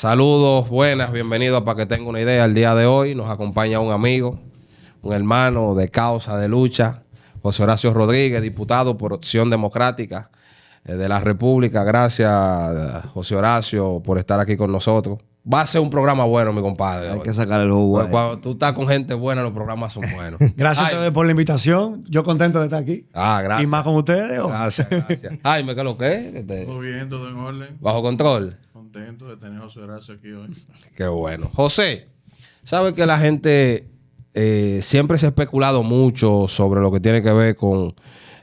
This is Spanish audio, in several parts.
Saludos, buenas, bienvenidos a Pa' que tenga una idea. El día de hoy nos acompaña un amigo, un hermano de causa, de lucha, José Horacio Rodríguez, diputado por Opción Democrática de la República. Gracias, José Horacio, por estar aquí con nosotros. Va a ser un programa bueno, mi compadre. Hay que sacar el jugo. Cuando tú estás con gente buena, los programas son buenos. Gracias a ustedes por la invitación. Yo contento de estar aquí. Gracias. Y más con ustedes. Gracias. Jaime, ¿qué es lo que es? Todo bien, todo en orden. ¿Bajo control? Contento de tener a José Horacio aquí hoy. Qué bueno. José, ¿sabes que la gente siempre se ha especulado mucho sobre lo que tiene que ver con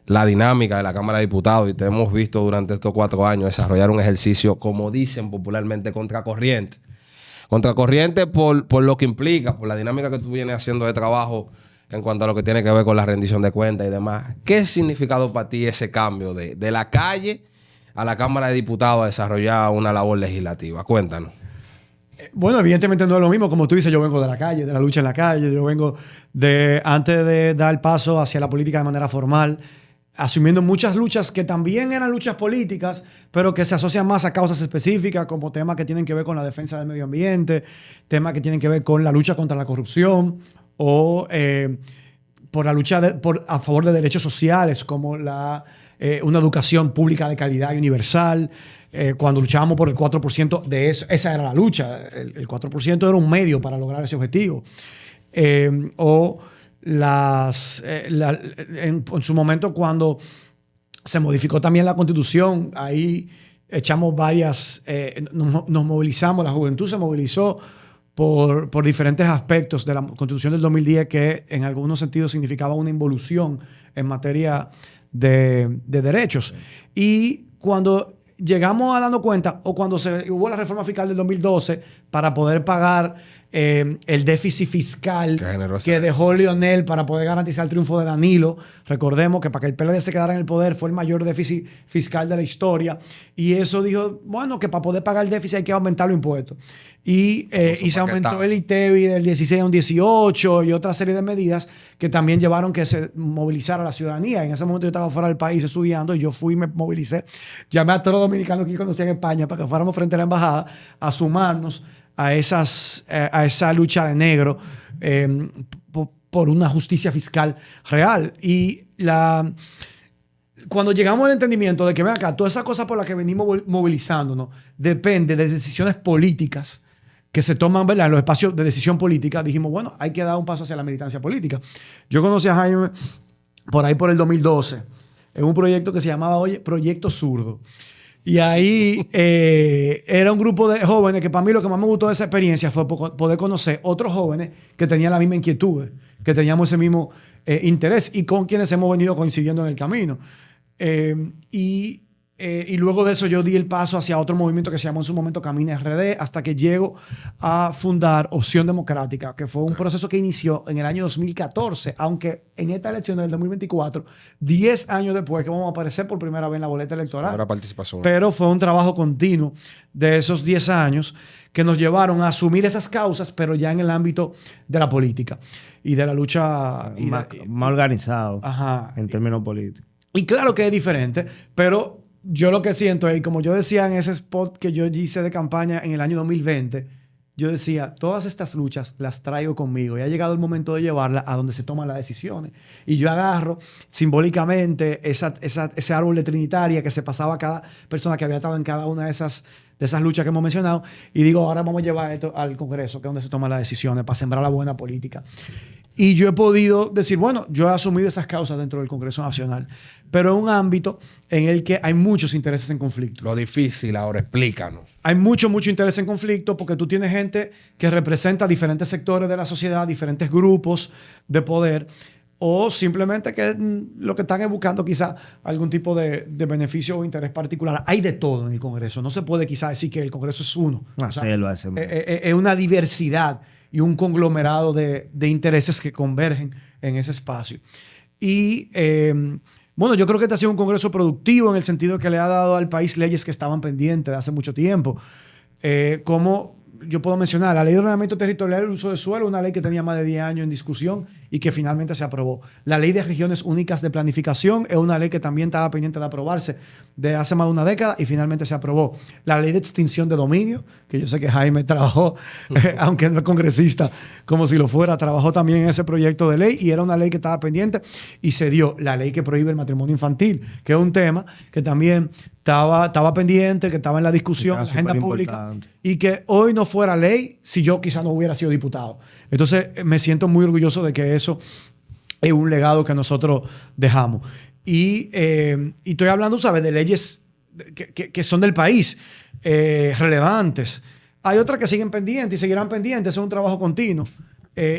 la dinámica de la Cámara de Diputados? Y te hemos visto durante estos 4 años desarrollar un ejercicio, como dicen popularmente, contracorriente. Contracorriente por lo que implica, por la dinámica que tú vienes haciendo de trabajo en cuanto a lo que tiene que ver con la rendición de cuentas y demás. ¿Qué ha significado para ti ese cambio de la calle a la Cámara de Diputados a desarrollar una labor legislativa? Cuéntanos. Bueno, evidentemente no es lo mismo. Como tú dices, yo vengo de la calle, de la lucha en la calle. Yo vengo antes de dar el paso hacia la política de manera formal, asumiendo muchas luchas que también eran luchas políticas, pero que se asocian más a causas específicas, como temas que tienen que ver con la defensa del medio ambiente, temas que tienen que ver con la lucha contra la corrupción o por la lucha a favor de derechos sociales, como una educación pública de calidad y universal. Cuando luchábamos por el 4% de eso, esa era la lucha. El 4% era un medio para lograr ese objetivo. En su momento, cuando se modificó también la Constitución, ahí echamos nos movilizamos, la juventud se movilizó por diferentes aspectos de la Constitución del 2010 que en algunos sentidos significaba una involución en materia de derechos. Y cuando llegamos a darnos cuenta, o cuando hubo la reforma fiscal del 2012 para poder pagar el déficit fiscal que dejó Leonel para poder garantizar el triunfo de Danilo. Recordemos que para que el PLD se quedara en el poder fue el mayor déficit fiscal de la historia. Y eso dijo, bueno, que para poder pagar el déficit hay que aumentar los impuestos. Y se aumentó el ITEVI del 16 a un 18 y otra serie de medidas que también llevaron que se movilizara la ciudadanía. En ese momento yo estaba fuera del país estudiando y yo fui y me movilicé. Llamé a todos los dominicanos que yo conocía en España para que fuéramos frente a la embajada a sumarnos a esa lucha de negro por una justicia fiscal real. Y cuando llegamos al entendimiento de que, ven acá, toda esa cosa por la que venimos movilizándonos depende de decisiones políticas que se toman, ¿verdad?, en los espacios de decisión política, dijimos, bueno, hay que dar un paso hacia la militancia política. Yo conocí a Jaime por ahí por el 2012 en un proyecto que se llamaba, Proyecto Zurdo. Y ahí era un grupo de jóvenes que para mí lo que más me gustó de esa experiencia fue poder conocer otros jóvenes que tenían la misma inquietud, que teníamos ese mismo interés y con quienes hemos venido coincidiendo en el camino. Y luego de eso yo di el paso hacia otro movimiento que se llamó en su momento Camina RD, hasta que llego a fundar Opción Democrática, que fue un proceso que inició en el año 2014, aunque en esta elección del 2024, 10 años después que vamos a aparecer por primera vez en la boleta electoral. Ahora participación. Pero fue un trabajo continuo de esos 10 años que nos llevaron a asumir esas causas, pero ya en el ámbito de la política y de la lucha. Más organizado. Ajá. En términos políticos. Y claro que es diferente, pero yo lo que siento es, como yo decía en ese spot que yo hice de campaña en el año 2020, yo decía, todas estas luchas las traigo conmigo y ha llegado el momento de llevarlas a donde se toman las decisiones. Y yo agarro simbólicamente ese árbol de Trinitaria que se pasaba a cada persona que había estado en cada una de esas luchas que hemos mencionado y digo, ahora vamos a llevar esto al Congreso, que es donde se toman las decisiones para sembrar la buena política. Y yo he podido decir, bueno, yo he asumido esas causas dentro del Congreso Nacional, pero en un ámbito en el que hay muchos intereses en conflicto. Lo difícil ahora, explícanos. Hay mucho interés en conflicto porque tú tienes gente que representa diferentes sectores de la sociedad, diferentes grupos de poder, o simplemente que lo que están es buscando quizá algún tipo de beneficio o interés particular. Hay de todo en el Congreso. No se puede quizá decir que el Congreso es uno. Es una diversidad y un conglomerado de intereses que convergen en ese espacio. Y bueno, yo creo que este ha sido un congreso productivo en el sentido que le ha dado al país leyes que estaban pendientes de hace mucho tiempo. Como yo puedo mencionar la ley de ordenamiento territorial y el uso de suelo, una ley que tenía más de 10 años en discusión y que finalmente se aprobó. La ley de regiones únicas de planificación es una ley que también estaba pendiente de aprobarse de hace más de una década y finalmente se aprobó. La ley de extinción de dominio, que yo sé que Jaime trabajó, aunque no es congresista, como si lo fuera, trabajó también en ese proyecto de ley y era una ley que estaba pendiente y se dio. La ley que prohíbe el matrimonio infantil, que es un tema que también estaba pendiente, que estaba en la discusión, en la agenda pública, y que hoy no fuera ley si yo quizá no hubiera sido diputado. Entonces, me siento muy orgulloso de que eso es un legado que nosotros dejamos. Y estoy hablando, ¿sabes?, de leyes que son del país, relevantes. Hay otras que siguen pendientes y seguirán pendientes. Es un trabajo continuo.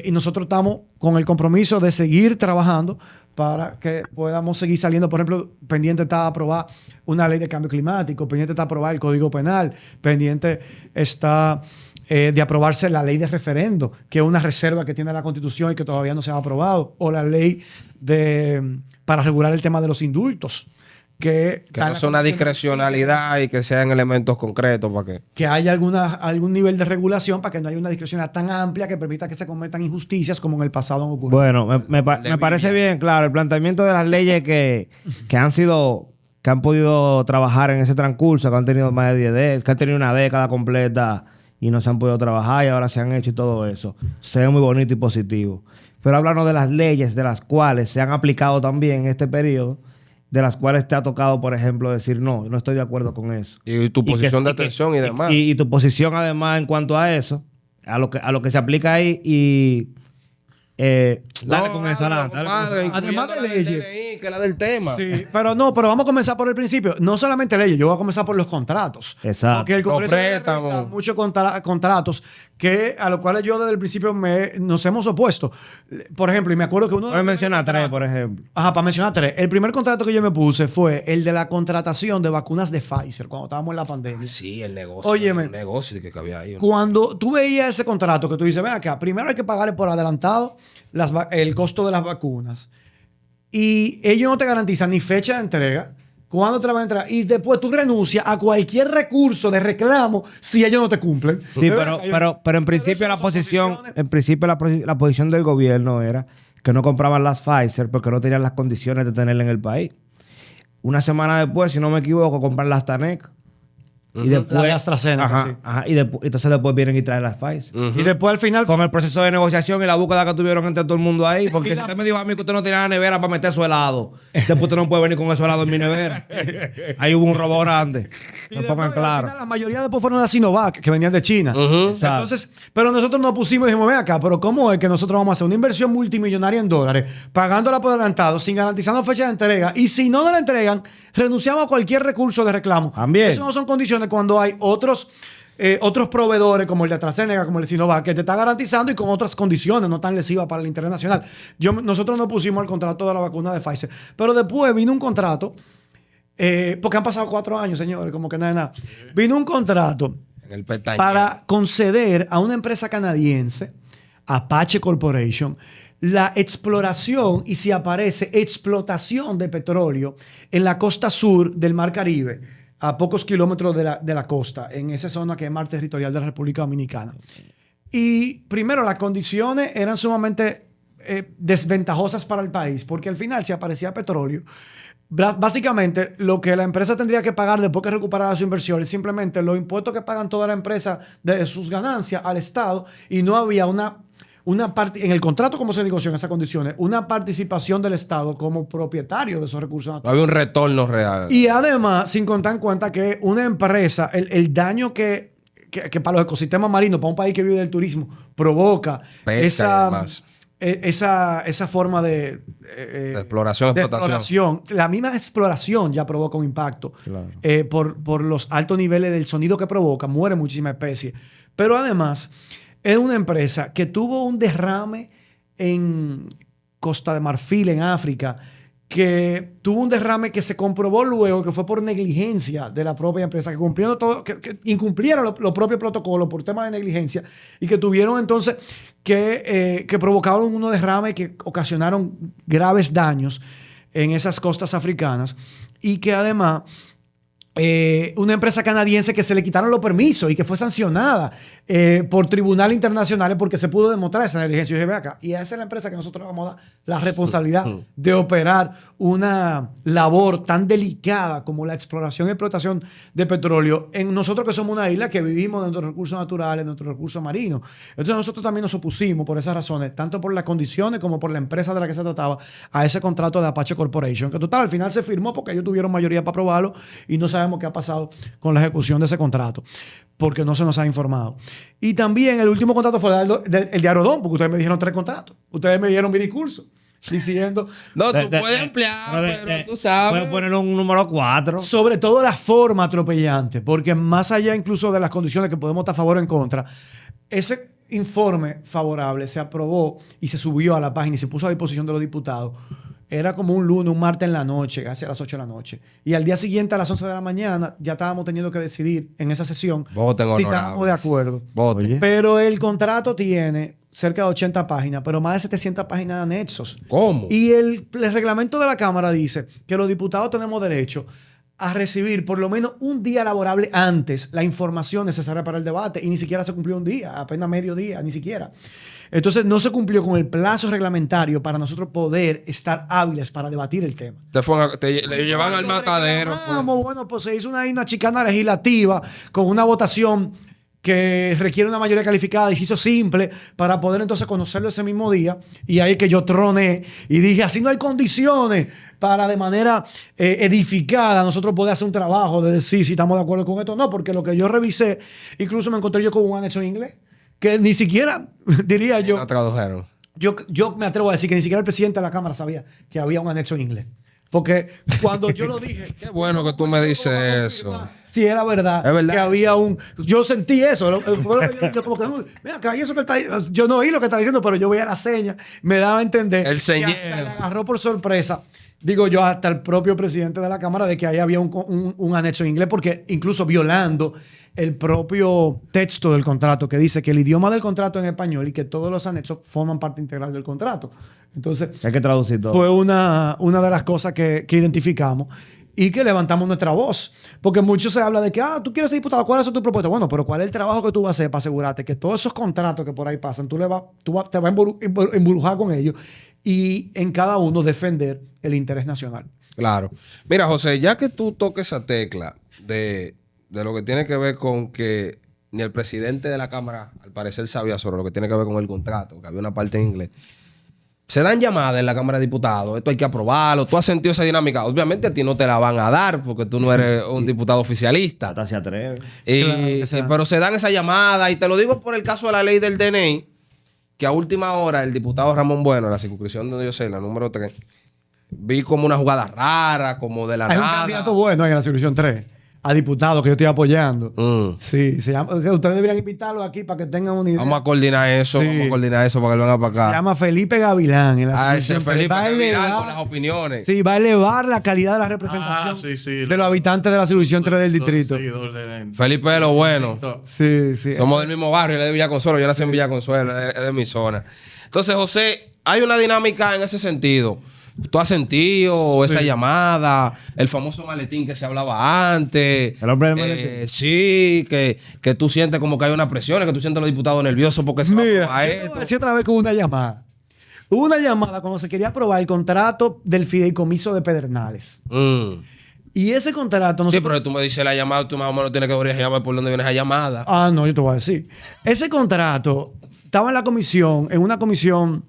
Y nosotros estamos con el compromiso de seguir trabajando para que podamos seguir saliendo. Por ejemplo, pendiente está aprobar una ley de cambio climático, pendiente está aprobar el Código Penal, pendiente está de aprobarse la ley de referendo, que es una reserva que tiene la Constitución y que todavía no se ha aprobado, o la ley para regular el tema de los indultos. Que no sea una discrecionalidad y que sean elementos concretos para que haya algún nivel de regulación para que no haya una discrecionalidad tan amplia que permita que se cometan injusticias como en el pasado han ocurrido. Bueno, me parece bien, claro, el planteamiento de las leyes que han podido trabajar en ese transcurso, que han tenido más de 10 décadas, que han tenido una década completa y no se han podido trabajar y ahora se han hecho y todo eso. Se ve muy bonito y positivo. Pero háblanos de las leyes de las cuales se han aplicado también en este periodo, de las cuales te ha tocado, por ejemplo, decir no estoy de acuerdo con eso. Y tu posición de atención y demás. Y tu posición, además, en cuanto a eso, a lo que se aplica ahí y... dale con eso, adelante. Además de leyes. DNI, que es la del tema. Sí, pero vamos a comenzar por el principio. No solamente leyes, yo voy a comenzar por los contratos. Exacto. Porque el Congreso Los préstamos. tiene muchos contratos a los cuales yo desde el principio nos hemos opuesto. Por ejemplo, y me acuerdo que uno... Puedes mencionar 3, por ejemplo. Ajá, para mencionar 3. El primer contrato que yo me puse fue el de la contratación de vacunas de Pfizer cuando estábamos en la pandemia. Sí, el negocio. Óyeme. El negocio que había ahí. Cuando tú veías ese contrato que tú dices, ven acá, primero hay que pagarle por adelantado el costo de las vacunas. Y ellos no te garantizan ni fecha de entrega, cuándo te la van a entregar. Y después tú renuncias a cualquier recurso de reclamo si ellos no te cumplen. Sí, pero en principio la posición del gobierno era que no compraban las Pfizer porque no tenían las condiciones de tenerla en el país. Una semana después, si no me equivoco, compran las Taneca. Y después, la de AstraZeneca, sí. Entonces después vienen y traen las Pfizer. Y después al final... Con el proceso de negociación y la búsqueda que tuvieron entre todo el mundo ahí. Porque si usted me dijo a mí que usted no tenía la nevera para meter su helado, después usted no puede venir con ese helado en mi nevera. Ahí hubo un robo grande. Me pongan claro. La mayoría después fueron las Sinovac, que venían de China. Entonces, pero nosotros nos pusimos y dijimos, ven acá, pero ¿cómo es que nosotros vamos a hacer una inversión multimillonaria en dólares, pagándola por adelantado, sin garantizarnos fecha de entrega? Y si no nos la entregan, renunciamos a cualquier recurso de reclamo. También. Eso no son condiciones cuando hay otros proveedores como el de AstraZeneca, como el de Sinovac, que te está garantizando y con otras condiciones, no tan lesivas para el interés nacional. Nosotros no pusimos el contrato de la vacuna de Pfizer. Pero después vino un contrato, porque han pasado 4 años, señores, como que nada. Vino un contrato En el pestañeo. para conceder a una empresa canadiense, Apache Corporation, la exploración y, si aparece, explotación de petróleo en la costa sur del Mar Caribe, a pocos kilómetros de la costa, en esa zona que es mar territorial de la República Dominicana. Y primero, las condiciones eran sumamente desventajosas para el país, porque al final, si aparecía petróleo, básicamente lo que la empresa tendría que pagar después que recuperara su inversión es simplemente los impuestos que pagan toda la empresa de sus ganancias al Estado, y no había una parte en el contrato, como se negoció en esas condiciones, una participación del Estado como propietario de esos recursos naturales. No había un retorno real. Y además, sin contar en cuenta que una empresa, el daño que para los ecosistemas marinos, para un país que vive del turismo, provoca Pesca esa forma de exploración, exploración. La misma exploración ya provoca un impacto. Claro. Por los altos niveles del sonido que provoca, mueren muchísimas especies. Pero además, es una empresa que tuvo un derrame en Costa de Marfil, en África, que tuvo un derrame que se comprobó luego que fue por negligencia de la propia empresa, que incumplieron los propios protocolos por temas de negligencia y que tuvieron entonces que provocaron unos derrames que ocasionaron graves daños en esas costas africanas y que además una empresa canadiense que se le quitaron los permisos y que fue sancionada por tribunales internacionales porque se pudo demostrar esa negligencia. Y yo dije, ve acá, y esa es la empresa que nosotros vamos a dar la responsabilidad de operar una labor tan delicada como la exploración y explotación de petróleo en nosotros que somos una isla que vivimos de nuestros recursos naturales, de nuestros recursos marinos. Entonces nosotros también nos opusimos por esas razones, tanto por las condiciones como por la empresa de la que se trataba, a ese contrato de Apache Corporation, que total, al final se firmó porque ellos tuvieron mayoría para aprobarlo y no sabemos qué ha pasado con la ejecución de ese contrato, porque no se nos ha informado. Y también el último contrato fue el de Aerodón, porque ustedes me dijeron 3 contratos. Ustedes me dieron mi discurso diciendo... No, tú puedes emplear, pero tú sabes. Puedes poner un número 4. Sobre todo la forma atropellante, porque más allá incluso de las condiciones que podemos estar a favor o en contra, ese informe favorable se aprobó y se subió a la página y se puso a disposición de los diputados. Era como un lunes, un martes en la noche, casi a las 8 de la noche. Y al día siguiente, a las 11 de la mañana, ya estábamos teniendo que decidir en esa sesión Voten, si honorables. estábamos de acuerdo. Voten. Oye. Pero el contrato tiene cerca de 80 páginas, pero más de 700 páginas de anexos. ¿Cómo? Y el reglamento de la Cámara dice que los diputados tenemos derecho a recibir por lo menos un día laborable antes la información necesaria para el debate, y ni siquiera se cumplió un día, apenas medio día, ni siquiera. Entonces no se cumplió con el plazo reglamentario para nosotros poder estar hábiles para debatir el tema. Le llevan al matadero. pues. Bueno, pues se hizo una chicana legislativa con una votación que requiere una mayoría calificada y se hizo simple para poder entonces conocerlo ese mismo día. Y ahí que yo troné y dije, así no hay condiciones para de manera edificada nosotros poder hacer un trabajo de decir si estamos de acuerdo con esto o no, porque lo que yo revisé, incluso me encontré yo con un anexo en inglés, que ni siquiera, diría yo, No tradujeron. yo me atrevo a decir que ni siquiera el presidente de la Cámara sabía que había un anexo en inglés. Porque cuando yo lo dije... Qué bueno que tú me dices eso. Si era verdad, Es verdad. que había un... Yo sentí eso. Yo como que, mira, acá, y eso que está... Yo no oí lo que estaba diciendo, pero yo veía la seña. Me daba a entender. El que señero. hasta le agarró por sorpresa, digo yo, hasta el propio presidente de la Cámara, de que ahí había un anexo en inglés, porque incluso violando el propio texto del contrato, que dice que el idioma del contrato en español y que todos los anexos forman parte integral del contrato. Entonces, Hay que traducir todo. fue una de las cosas que identificamos y que levantamos nuestra voz. Porque mucho se habla de que, tú quieres ser diputado, ¿cuál es tu propuesta? Bueno, pero ¿cuál es el trabajo que tú vas a hacer para asegurarte que todos esos contratos que por ahí pasan, te vas a embrujar con ellos y en cada uno defender el interés nacional? Claro. Mira, José, ya que tú toques esa tecla de lo que tiene que ver con que ni el presidente de la Cámara, al parecer, sabía sobre lo que tiene que ver con el contrato, que había una parte en inglés. Se dan llamadas en la Cámara de Diputados, esto hay que aprobarlo. Tú has sentido esa dinámica. Obviamente a ti no te la van a dar porque tú no eres un diputado oficialista. Hasta se atreve. Claro que sí. Pero se dan esa llamada, y te lo digo por el caso de la ley del DNI, que a última hora el diputado Ramón Bueno, en la circunscripción donde yo sé, la número 3, vi como una jugada rara, como de la Hay un nada. candidato bueno ahí en la circunscripción 3, a diputado, que yo estoy apoyando. Sí, se llama, que ustedes deberían invitarlo aquí para que tengan una idea. Vamos a coordinar eso, Sí. vamos a coordinar eso para que lo venga para Se acá. llama Felipe Gavilán. En la Ese circunscripción 3. Felipe Va a Gavilán elevar- con las opiniones. Sí, va a elevar la calidad de la representación sí. de los habitantes de la circunscripción 3 del distrito. Felipe es lo bueno. Sí, sí. Somos del mismo barrio, él es de Villaconsuelo, yo nací en Villaconsuelo, es de mi zona. Entonces, José, hay una dinámica en ese sentido. ¿Tú has sentido esa llamada? El famoso maletín que se hablaba antes. El hombre del maletín. Sí, que tú sientes como que hay una presión, que tú sientes a los diputados nerviosos porque se va a Mira, aprobar yo te voy esto. a decir otra vez que hubo una llamada. Hubo una llamada cuando se quería aprobar el contrato del fideicomiso de Pedernales. Y ese contrato... Sí, nosotros- pero tú me dices la llamada, tú más o menos tienes que abrir a llamar por dónde viene esa llamada. No, yo te voy a decir. Ese contrato estaba en la comisión, en una comisión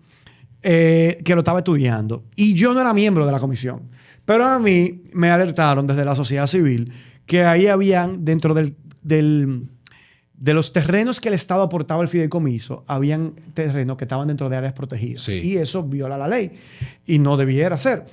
que lo estaba estudiando. Y yo no era miembro de la comisión. Pero a mí me alertaron desde la sociedad civil que ahí habían, dentro de los terrenos que el Estado aportaba al fideicomiso, habían terrenos que estaban dentro de áreas protegidas. Sí. Y eso viola la ley. Y no debiera ser.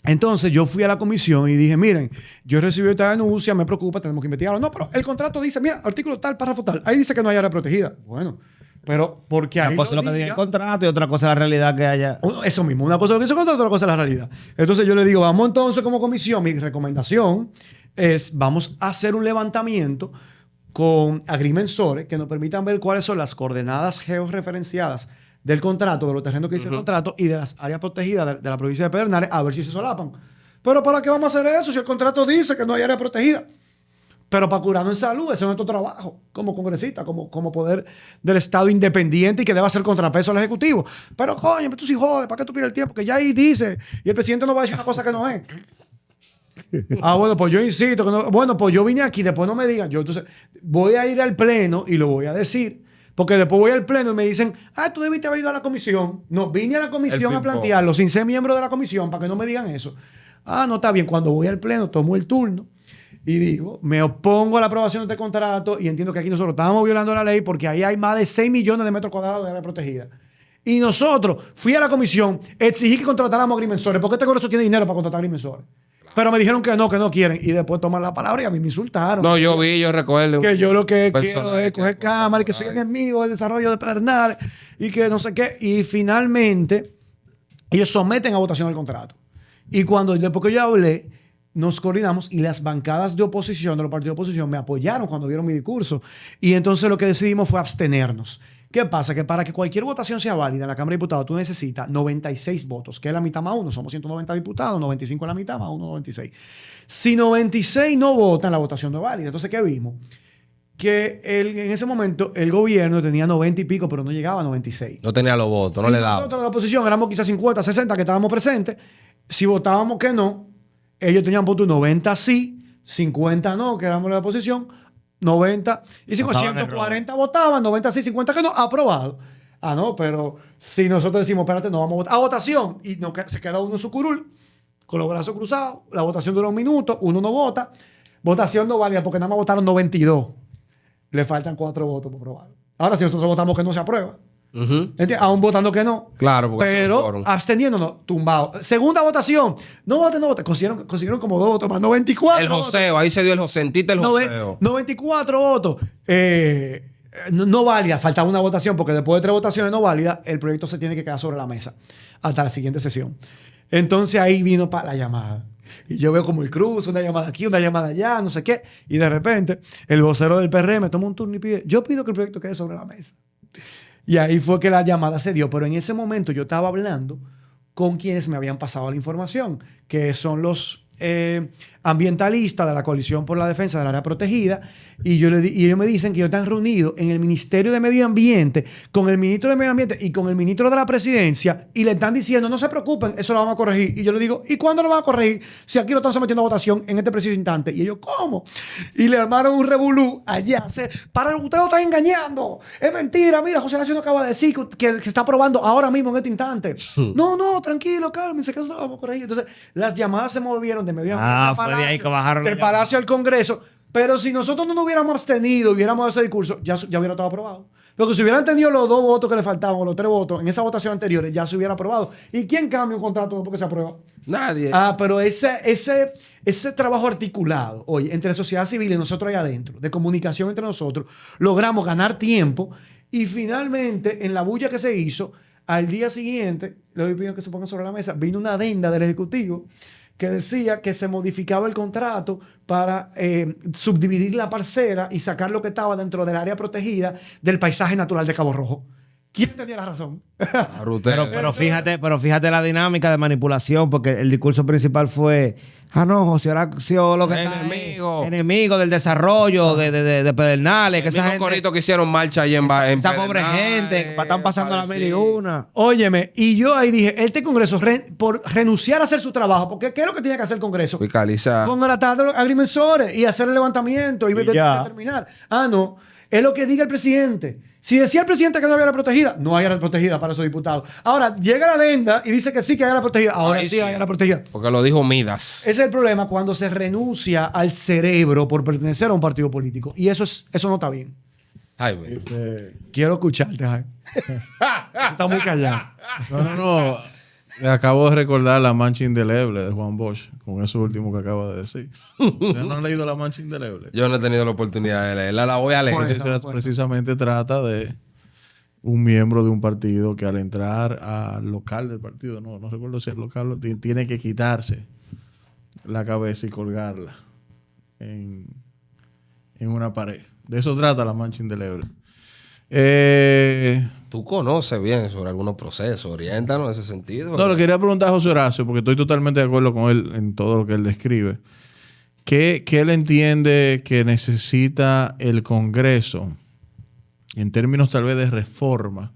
Entonces yo fui a la comisión y dije, miren, yo recibí esta denuncia, me preocupa, tenemos que investigarlo. No, pero el contrato dice, mira, artículo tal, párrafo tal. Ahí dice que no hay área protegida. Bueno, pero porque ahí Una cosa es lo que diga el diga- contrato y otra cosa es la realidad que haya. eso mismo, una cosa es lo que dice el contrato, otra cosa es la realidad. Entonces yo le digo, vamos entonces como comisión, mi recomendación es, vamos a hacer un levantamiento con agrimensores que nos permitan ver cuáles son las coordenadas georreferenciadas del contrato, de los terrenos que dice el contrato y de las áreas protegidas de la provincia de Pedernales, a ver si se solapan. Pero ¿para qué vamos a hacer eso si el contrato dice que no hay área protegida? Pero para curarnos en salud, ese es nuestro trabajo como congresista, como poder del Estado independiente y que deba hacer contrapeso al Ejecutivo. Pero coño, tú sí jodes, ¿para qué tú pierdes el tiempo? Que ya ahí dice, y el presidente no va a decir una cosa que no es. Bueno, pues yo insisto. Que no, bueno, pues yo vine aquí, después no me digan. Yo entonces voy a ir al pleno y lo voy a decir. Porque después voy al pleno y me dicen, tú debiste haber ido a la comisión. No, vine a la comisión a plantearlo sin ser miembro de la comisión para que no me digan eso. No está bien. Cuando voy al pleno, tomo el turno y digo, me opongo a la aprobación de este contrato y entiendo que aquí nosotros estamos violando la ley porque ahí hay más de 6 millones de metros cuadrados de área protegida. Y nosotros, fui a la comisión, exigí que contratáramos agrimensores porque este Congreso tiene dinero para contratar agrimensores. Pero me dijeron que no quieren. Y después toman la palabra y a mí me insultaron. No, yo recuerdo. Que yo lo que quiero es coger cámara y que soy enemigo del desarrollo de Pedernales y que no sé qué. Y finalmente, ellos someten a votación el contrato. Y después que yo hablé, nos coordinamos y las bancadas de oposición, de los partidos de oposición, me apoyaron cuando vieron mi discurso. Y entonces lo que decidimos fue abstenernos. ¿Qué pasa? Que para que cualquier votación sea válida en la Cámara de Diputados, tú necesitas 96 votos, que es la mitad más uno. Somos 190 diputados, 95 es la mitad más uno, 96. Si 96 no votan, la votación no es válida. Entonces, ¿qué vimos? Que en ese momento el gobierno tenía 90 y pico, pero no llegaba a 96. No tenía los votos, no le daba. Nosotros, la oposición, éramos quizás 50, 60 que estábamos presentes. Si votábamos que no, ellos tenían votos 90 sí, 50 no, que éramos la oposición, 90 y 140 votaban, 90 sí, 50 que no, aprobado. No, pero si nosotros decimos, espérate, no vamos a votar. A votación, y no, se queda uno en su curul, con los brazos cruzados, la votación dura un minuto, uno no vota, votación no válida porque nada más votaron 92. Le faltan 4 votos por aprobarlo. Ahora, si nosotros votamos que no se aprueba, aún votando que no. Claro, porque pero absteniéndonos, tumbado. Segunda votación. No voten. Consiguieron como 2 votos más. 94 el joseo, ahí se dio el joseo. Sentiste el joseo. 94 votos. No válida. Faltaba una votación porque después de 3 votaciones no válidas, el proyecto se tiene que quedar sobre la mesa hasta la siguiente sesión. Entonces ahí vino para la llamada. Y yo veo como el cruce, una llamada aquí, una llamada allá, no sé qué. Y de repente, el vocero del PRM toma un turno y pide, yo pido que el proyecto quede sobre la mesa. Y ahí fue que la llamada se dio. Pero en ese momento yo estaba hablando con quienes me habían pasado la información, que son los ambientalistas de la Coalición por la Defensa del Área Protegida. Y ellos me dicen que ellos están reunidos en el Ministerio de Medio Ambiente con el ministro de Medio Ambiente y con el ministro de la Presidencia y le están diciendo, no se preocupen, eso lo vamos a corregir. Y yo le digo, ¿y cuándo lo van a corregir? Si aquí lo están sometiendo a votación en este preciso instante. Y ellos, ¿cómo? Y le armaron un revolú allá. Para ustedes lo están engañando. Es mentira. Mira, José Horacio acaba de decir que se está aprobando ahora mismo en este instante. No, tranquilo, cálmense, que eso lo vamos a corregir. Entonces, las llamadas se movieron de Medio Ambiente fue de ahí que bajaron del Palacio al Congreso. Pero si nosotros no nos hubiéramos abstenido, hubiéramos ese discurso, ya hubiera todo aprobado. Porque si hubieran tenido los 2 votos que le faltaban, o los 3 votos, en esa votación anterior, ya se hubiera aprobado. ¿Y quién cambia un contrato después que se aprueba? Nadie. Pero ese trabajo articulado, oye, entre sociedad civil y nosotros ahí adentro, de comunicación entre nosotros, logramos ganar tiempo y finalmente, en la bulla que se hizo, al día siguiente, le voy pidiendo que se ponga sobre la mesa, vino una adenda del Ejecutivo que decía que se modificaba el contrato para subdividir la parcela y sacar lo que estaba dentro del área protegida del paisaje natural de Cabo Rojo. ¿Quién tenía la razón? Pero fíjate la dinámica de manipulación, porque el discurso principal fue, no, José Horacio lo que enemigo del desarrollo de Pedernales. El mismo corito que hicieron marcha ahí en esa pobre gente, están pasando la mil y una. Óyeme, y yo ahí dije, este Congreso, por renunciar a hacer su trabajo, porque ¿qué es lo que tiene que hacer el Congreso? Fiscalizar. Contratar a los agrimensores y hacer el levantamiento y determinar. No, es lo que diga el presidente. Si decía el presidente que no había área protegida, no hay área protegida para esos diputados. Ahora, llega la adenda y dice que sí que hay área protegida. Ahora sí hay área protegida. Porque lo dijo Midas. Ese es el problema cuando se renuncia al cerebro por pertenecer a un partido político. Y eso no está bien. Quiero escucharte, Jaime. Está muy callado. No. Acabo de recordar La Mancha Indeleble de Juan Bosch, con eso último que acaba de decir. ¿Ustedes no han leído La Mancha Indeleble? Yo no he tenido la oportunidad de leerla, la voy a leer. Precisamente trata de un miembro de un partido que al entrar al local del partido, no recuerdo si es local, tiene que quitarse la cabeza y colgarla en una pared. De eso trata La Mancha Indeleble. Tú conoces bien sobre algunos procesos, oriéntanos en ese sentido. No, le quería preguntar a José Horacio, porque estoy totalmente de acuerdo con él en todo lo que él describe. ¿Qué él entiende que necesita el Congreso en términos tal vez de reforma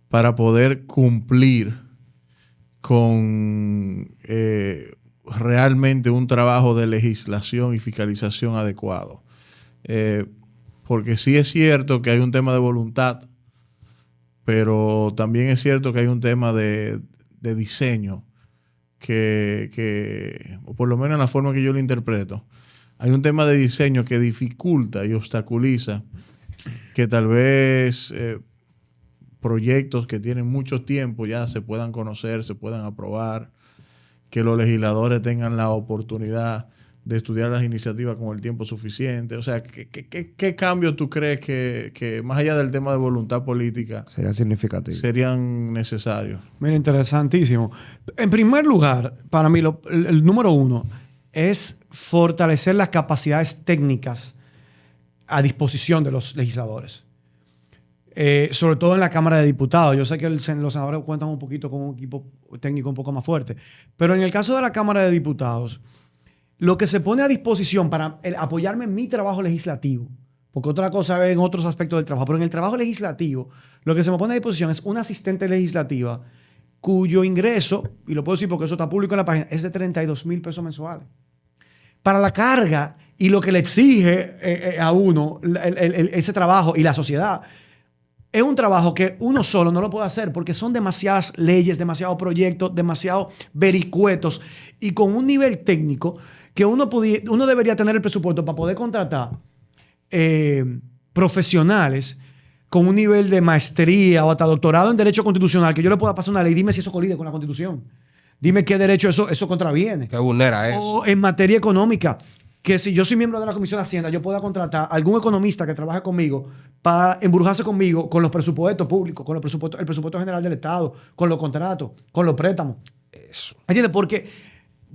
para poder cumplir con realmente un trabajo de legislación y fiscalización adecuado? Porque sí es cierto que hay un tema de voluntad, pero también es cierto que hay un tema de diseño que, o por lo menos en la forma que yo lo interpreto, hay un tema de diseño que dificulta y obstaculiza que tal vez proyectos que tienen mucho tiempo ya se puedan conocer, se puedan aprobar, que los legisladores tengan la oportunidad de estudiar las iniciativas con el tiempo suficiente. O sea, ¿qué cambios tú crees que más allá del tema de voluntad política Sería significativo. serían necesarios? Mira, interesantísimo. En primer lugar, para mí, el número uno es fortalecer las capacidades técnicas a disposición de los legisladores. Sobre todo en la Cámara de Diputados. Yo sé que los senadores cuentan un poquito con un equipo técnico un poco más fuerte, pero en el caso de la Cámara de Diputados, lo que se pone a disposición para apoyarme en mi trabajo legislativo, porque otra cosa es en otros aspectos del trabajo, pero en el trabajo legislativo, lo que se me pone a disposición es una asistente legislativa cuyo ingreso, y lo puedo decir porque eso está público en la página, es de 32,000 pesos mensuales. Para la carga y lo que le exige a uno ese trabajo y la sociedad, es un trabajo que uno solo no lo puede hacer porque son demasiadas leyes, demasiados proyectos, demasiados vericuetos y con un nivel técnico que uno debería tener el presupuesto para poder contratar profesionales con un nivel de maestría o hasta doctorado en Derecho Constitucional, que yo le pueda pasar una ley, dime si eso colide con la Constitución. Dime qué derecho eso contraviene. Que vulnera eso. O en materia económica, que si yo soy miembro de la Comisión de Hacienda, yo pueda contratar a algún economista que trabaje conmigo para embrujarse conmigo con los presupuestos públicos, con el presupuesto general del Estado, con los contratos, con los préstamos. Eso. ¿Entiendes? Porque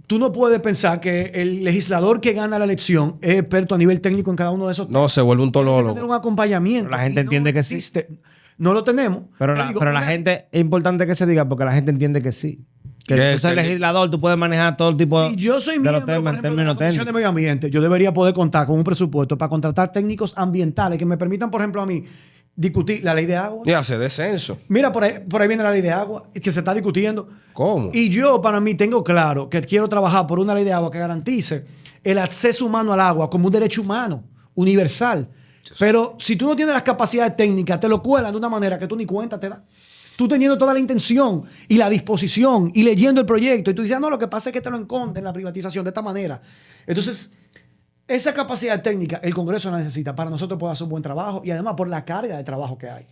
tú no puedes pensar que el legislador que gana la elección es experto a nivel técnico en cada uno de esos temas. No, se vuelve un Tiene que tener tolólogo. un acompañamiento. La gente Y entiende que sí. existe. No lo tenemos. Pero Te la, digo, pero la una- gente, es importante que se diga porque la gente entiende que sí. Que Que- tú seas que- legislador, tú puedes manejar todo el tipo Si yo soy de miembro, los temas por en ejemplo, de la términos Comisión de técnicos. Medio Ambiente, yo debería poder contar con un presupuesto para contratar técnicos ambientales que me permitan, por ejemplo, a mí discutir la ley de agua. Y hace descenso. Mira, por ahí viene la ley de agua, que se está discutiendo. ¿Cómo? Y yo, para mí, tengo claro que quiero trabajar por una ley de agua que garantice el acceso humano al agua como un derecho humano, universal. Pero si tú no tienes las capacidades técnicas, te lo cuelan de una manera que tú ni cuenta te das. Tú teniendo toda la intención y la disposición y leyendo el proyecto, y tú dices, no, lo que pasa es que te lo esconden la privatización de esta manera. Entonces, esa capacidad técnica el Congreso la necesita para nosotros poder hacer un buen trabajo y además por la carga de trabajo que hay.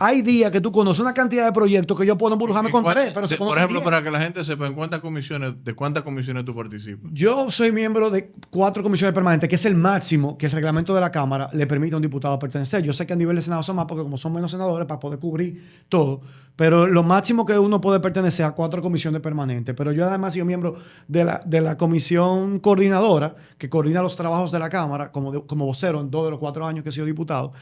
Hay días que tú conoces una cantidad de proyectos que yo puedo embrujarme con tres, pero se Por conocen ejemplo, 10. para que la gente sepa, ¿de cuántas comisiones tú participas? Yo soy miembro de 4 comisiones permanentes, que es el máximo que el reglamento de la Cámara le permite a un diputado pertenecer. Yo sé que a nivel de Senado son más, porque como son menos senadores, para poder cubrir todo. Pero lo máximo que uno puede pertenecer a 4 comisiones permanentes. Pero yo además soy miembro de la comisión coordinadora, que coordina los trabajos de la Cámara, como vocero en 2 de los 4 años que he sido diputado.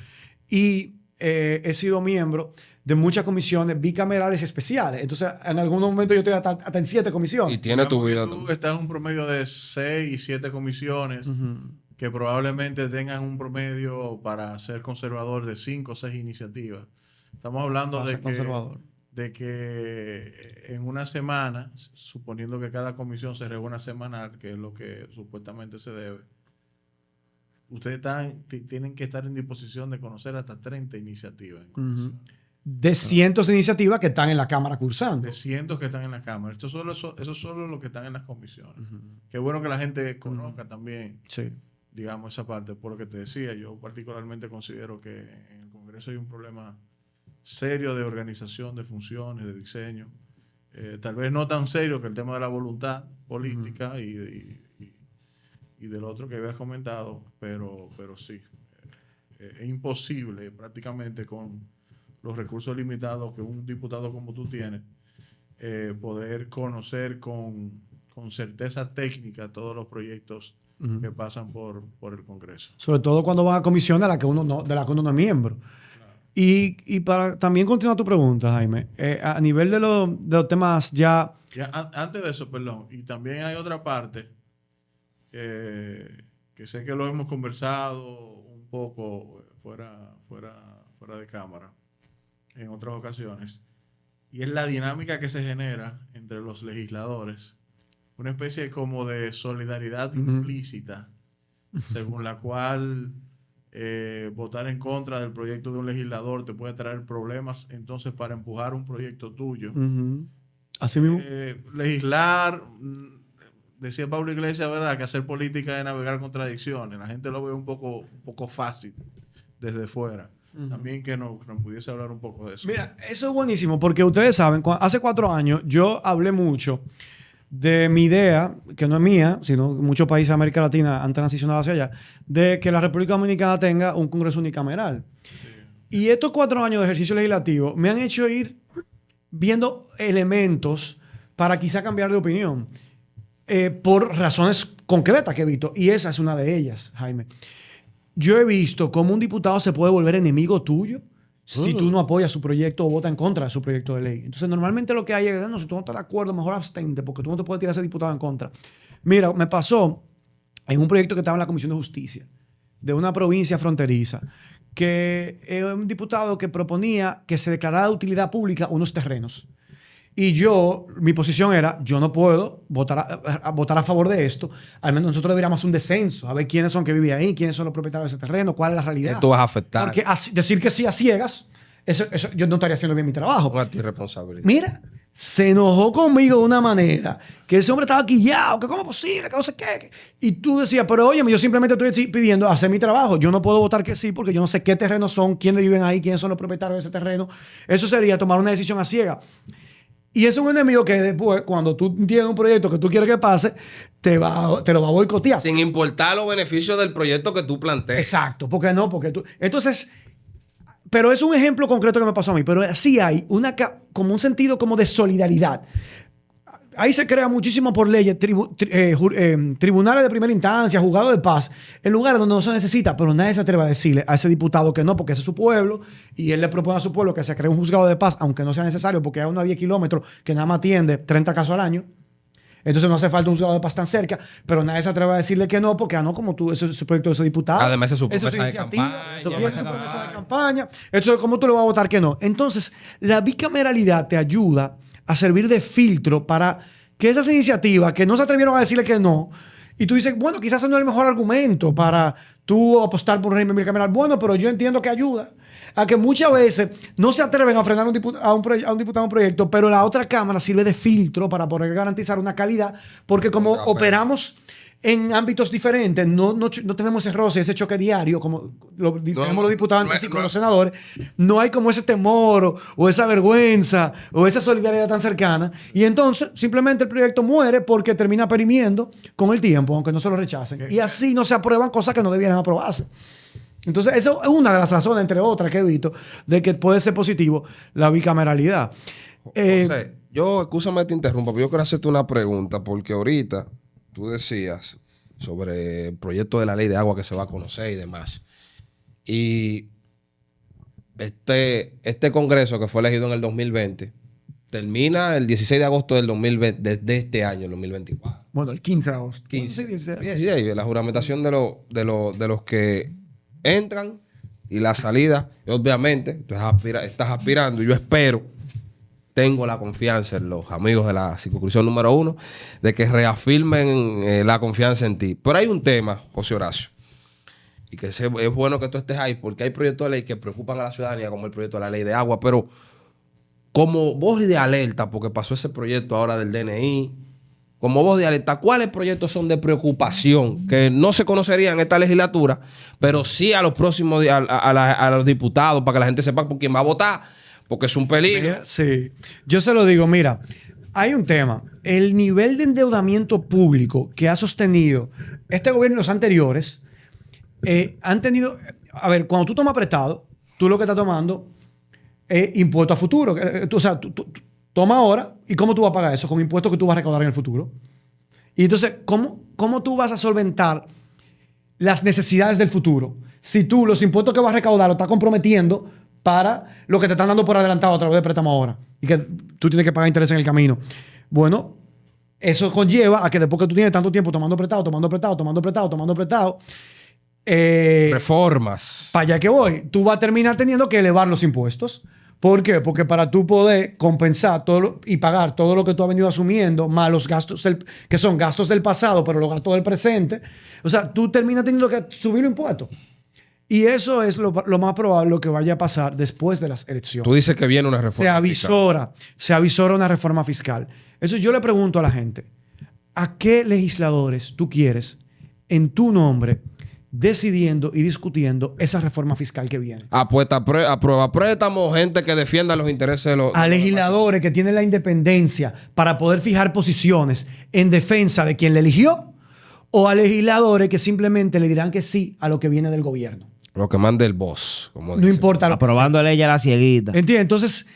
Y he sido miembro de muchas comisiones bicamerales especiales. Entonces, en algún momento yo estoy hasta en 7 comisiones. Y tiene tu vida. Tú estás en un promedio de 6 y 7 comisiones que probablemente tengan un promedio para ser conservador de 5 o 6 iniciativas. Estamos hablando Para de ser conservador. que en una semana, suponiendo que cada comisión se reúna semanal, que es lo que supuestamente se debe, ustedes tienen que estar en disposición de conocer hasta 30 iniciativas. De cientos de iniciativas que están en la Cámara cursando. De cientos que están en la Cámara. Eso es solo lo que están en las comisiones. Qué bueno que la gente conozca también, Sí. digamos, esa parte. Por lo que te decía, yo particularmente considero que en el Congreso hay un problema serio de organización, de funciones, de diseño. Tal vez no tan serio que el tema de la voluntad política y del otro que habías comentado, pero sí. Es imposible prácticamente con los recursos limitados que un diputado como tú tienes, poder conocer con certeza técnica todos los proyectos que pasan por el Congreso. Sobre todo cuando van a comisiones de la que uno no es miembro. Y para también continuar tu pregunta, Jaime, a nivel de los temas ya... Antes de eso, perdón, y también hay otra parte que sé que lo hemos conversado un poco fuera de cámara en otras ocasiones, y es la dinámica que se genera entre los legisladores, una especie como de solidaridad implícita, según la cual votar en contra del proyecto de un legislador te puede traer problemas, entonces para empujar un proyecto tuyo. Así mismo. Legislar, decía Pablo Iglesias, ¿verdad?, que hacer política es navegar contradicciones. La gente lo ve un poco fácil desde fuera. También que nos pudiese hablar un poco de eso. Mira, eso es buenísimo porque ustedes saben, hace 4 años yo hablé mucho de mi idea, que no es mía, sino muchos países de América Latina han transicionado hacia allá, de que la República Dominicana tenga un Congreso unicameral. Sí. Y estos 4 años de ejercicio legislativo me han hecho ir viendo elementos para quizá cambiar de opinión por razones concretas que he visto. Y esa es una de ellas, Jaime. Yo he visto cómo un diputado se puede volver enemigo tuyo si tú no apoyas su proyecto o votas en contra de su proyecto de ley. Entonces, normalmente lo que hay es, no, si tú no estás de acuerdo, mejor abstente, porque tú no te puedes tirar a ese diputado en contra. Mira, me pasó en un proyecto que estaba en la Comisión de Justicia de una provincia fronteriza, que un diputado que proponía que se declarara de utilidad pública unos terrenos. Y mi posición era, yo no puedo votar a favor de esto. Al menos nosotros deberíamos hacer un descenso, a ver quiénes son que viven ahí, quiénes son los propietarios de ese terreno, cuál es la realidad. ¿Qué tú vas a afectar? Porque decir que sí a ciegas, eso yo no estaría haciendo bien mi trabajo. No es tu responsabilidad. Mira, se enojó conmigo de una manera que ese hombre estaba quillado, que cómo es posible, que no sé qué. Y tú decías, pero óyeme, yo simplemente estoy pidiendo hacer mi trabajo. Yo no puedo votar que sí porque yo no sé qué terrenos son, quiénes viven ahí, quiénes son los propietarios de ese terreno. Eso sería tomar una decisión a ciegas. Y es un enemigo que después, cuando tú tienes un proyecto que tú quieres que pase, te lo va a boicotear. Sin importar los beneficios del proyecto que tú plantees. Exacto. ¿Por qué no? Porque tú... Entonces, pero es un ejemplo concreto que me pasó a mí. Pero sí hay como un sentido como de solidaridad. Ahí se crea muchísimo por leyes, tribunales de primera instancia, juzgados de paz, en lugares donde no se necesita, pero nadie se atreve a decirle a ese diputado que no, porque ese es su pueblo, y él le propone a su pueblo que se cree un juzgado de paz, aunque no sea necesario, porque hay uno a 10 kilómetros que nada más atiende 30 casos al año. Entonces no hace falta un juzgado de paz tan cerca, pero nadie se atreve a decirle que no, porque no, como tú, ese es el proyecto de ese diputado. Además, es su promesa de campaña. Eso es su promesa de campaña. Entonces, ¿cómo tú le vas a votar que no? Entonces, la bicameralidad te ayuda a servir de filtro para que esas iniciativas que no se atrevieron a decirle que no, y tú dices, bueno, quizás ese no es el mejor argumento para tú apostar por un régimen bicameral. Bueno, pero yo entiendo que ayuda a que muchas veces no se atreven a frenar a un diputado un proyecto, pero la otra cámara sirve de filtro para poder garantizar una calidad, porque como operamos en ámbitos diferentes, no tenemos ese roce, ese choque diario, como tenemos los diputados entre sí con los senadores, no hay como ese temor o esa vergüenza o esa solidaridad tan cercana, y entonces simplemente el proyecto muere porque termina perimiendo con el tiempo, aunque no se lo rechacen. Y así no se aprueban cosas que no debieran aprobarse. Entonces, eso es una de las razones, entre otras, que he visto, de que puede ser positivo la bicameralidad. Escúchame que te interrumpa, pero yo quiero hacerte una pregunta, porque ahorita tú decías sobre el proyecto de la ley de agua que se va a conocer y demás. Y este congreso que fue elegido en el 2020 termina el 16 de agosto del 2020, de este año, el 2024. Bueno, el 15 de agosto. 15. Sí, la juramentación de los que entran y la salida, y obviamente, tú estás aspirando, y yo tengo la confianza en los amigos de la circunscripción número 1 de que reafirmen la confianza en ti. Pero hay un tema, José Horacio, y que es bueno que tú estés ahí, porque hay proyectos de ley que preocupan a la ciudadanía, como el proyecto de la ley de agua, pero como voz de alerta, porque pasó ese proyecto ahora del DNI, como voz de alerta, ¿cuáles proyectos son de preocupación que no se conocerían en esta legislatura, pero sí a los próximos, a los diputados, para que la gente sepa por quién va a votar? Porque es un peligro. Mira, sí. Yo se lo digo, mira, hay un tema. El nivel de endeudamiento público que ha sostenido este gobierno y los anteriores han tenido... A ver, cuando tú tomas prestado, tú lo que estás tomando es impuesto a futuro. O sea, tú toma ahora, ¿y cómo tú vas a pagar eso? Con impuestos que tú vas a recaudar en el futuro. Y entonces, ¿cómo tú vas a solventar las necesidades del futuro? Si tú los impuestos que vas a recaudar lo estás comprometiendo para lo que te están dando por adelantado a través de préstamo ahora y que tú tienes que pagar interés en el camino. Bueno, eso conlleva a que después que tú tienes tanto tiempo tomando prestado, Reformas. para allá que voy, tú vas a terminar teniendo que elevar los impuestos. ¿Por qué? Porque para tú poder compensar y pagar todo lo que tú has venido asumiendo, más los gastos que son gastos del pasado, pero los gastos del presente, o sea, tú terminas teniendo que subir los impuestos. Y eso es lo más probable que vaya a pasar después de las elecciones. Tú dices que viene una reforma. Se avisora una reforma fiscal. Eso yo le pregunto a la gente, ¿a qué legisladores tú quieres en tu nombre decidiendo y discutiendo esa reforma fiscal que viene? Aprueba préstamo, gente que defienda los intereses de los... A legisladores que tienen la independencia para poder fijar posiciones en defensa de quien le eligió, o a legisladores que simplemente le dirán que sí a lo que viene del gobierno. Lo que mande el boss, como No dicen. importa. Aprobando leyes a la cieguita. ¿Entiendes? Entonces,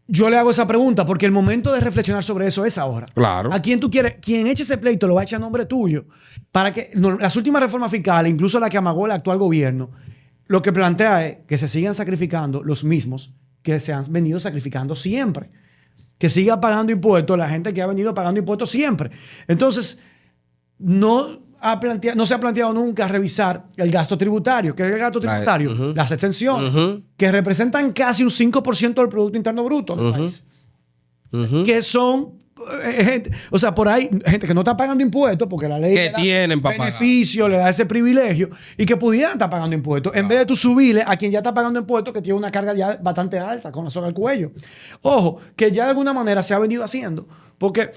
yo le hago esa pregunta porque el momento de reflexionar sobre eso es ahora. Claro. ¿A quién tú quieres? Quien eche ese pleito lo va a echar a nombre tuyo. Para que las últimas reformas fiscales, incluso la que amagó el actual gobierno, lo que plantea es que se sigan sacrificando los mismos que se han venido sacrificando siempre. Que siga pagando impuestos la gente que ha venido pagando impuestos siempre. Entonces, no se ha planteado nunca revisar el gasto tributario. ¿Qué es el gasto tributario? Las exenciones, que representan casi un 5% del Producto Interno Bruto del país. Que son gente, o sea, por ahí, gente que no está pagando impuestos porque la ley que tienen para beneficio, le da ese privilegio y que pudieran estar pagando impuestos. En vez de tú subirle a quien ya está pagando impuestos, que tiene una carga ya bastante alta con la soga al cuello. Ojo, que ya de alguna manera se ha venido haciendo. Porque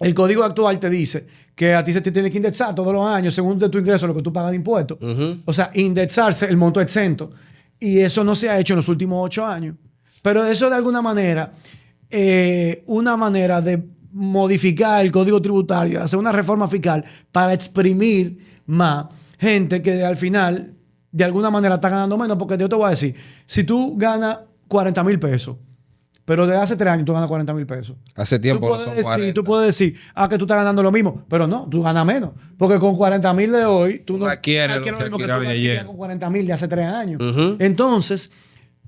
el código actual te dice que a ti se te tiene que indexar todos los años según de tu ingreso lo que tú pagas de impuestos. O sea, indexarse el monto exento. Y eso no se ha hecho en los últimos 8 años. Pero eso de alguna manera, una manera de modificar el código tributario, hacer una reforma fiscal para exprimir más gente que al final de alguna manera está ganando menos. Porque yo te voy a decir, si tú ganas 40,000 pesos, pero de hace 3 años tú ganas 40,000 pesos. Hace tiempo no son 40. Tú puedes decir, que tú estás ganando lo mismo. Pero no, tú ganas menos. Porque con 40,000 de hoy, tú no adquieres lo mismo que tú de ayer. adquierías con 40,000 de hace 3 años. Entonces,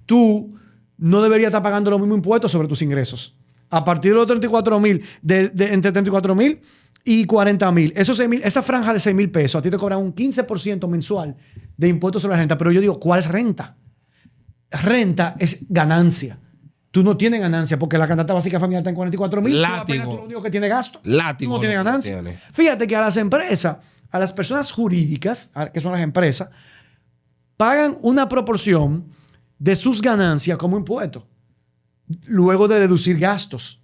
tú no deberías estar pagando los mismos impuestos sobre tus ingresos. A partir de los 34,000, entre 34,000 y 40,000, esa franja de 6,000 pesos, a ti te cobran un 15% mensual de impuestos sobre la renta. Pero yo digo, ¿cuál renta? Renta es ganancia. Tú no tienes ganancia porque la canasta básica familiar está en 44,000. Látigo. Tú lo único que tienes gasto. Látigo. Tú no tienes ganancia. Fíjate que a las empresas, a las personas jurídicas, que son las empresas, pagan una proporción de sus ganancias como impuestos, luego de deducir gastos.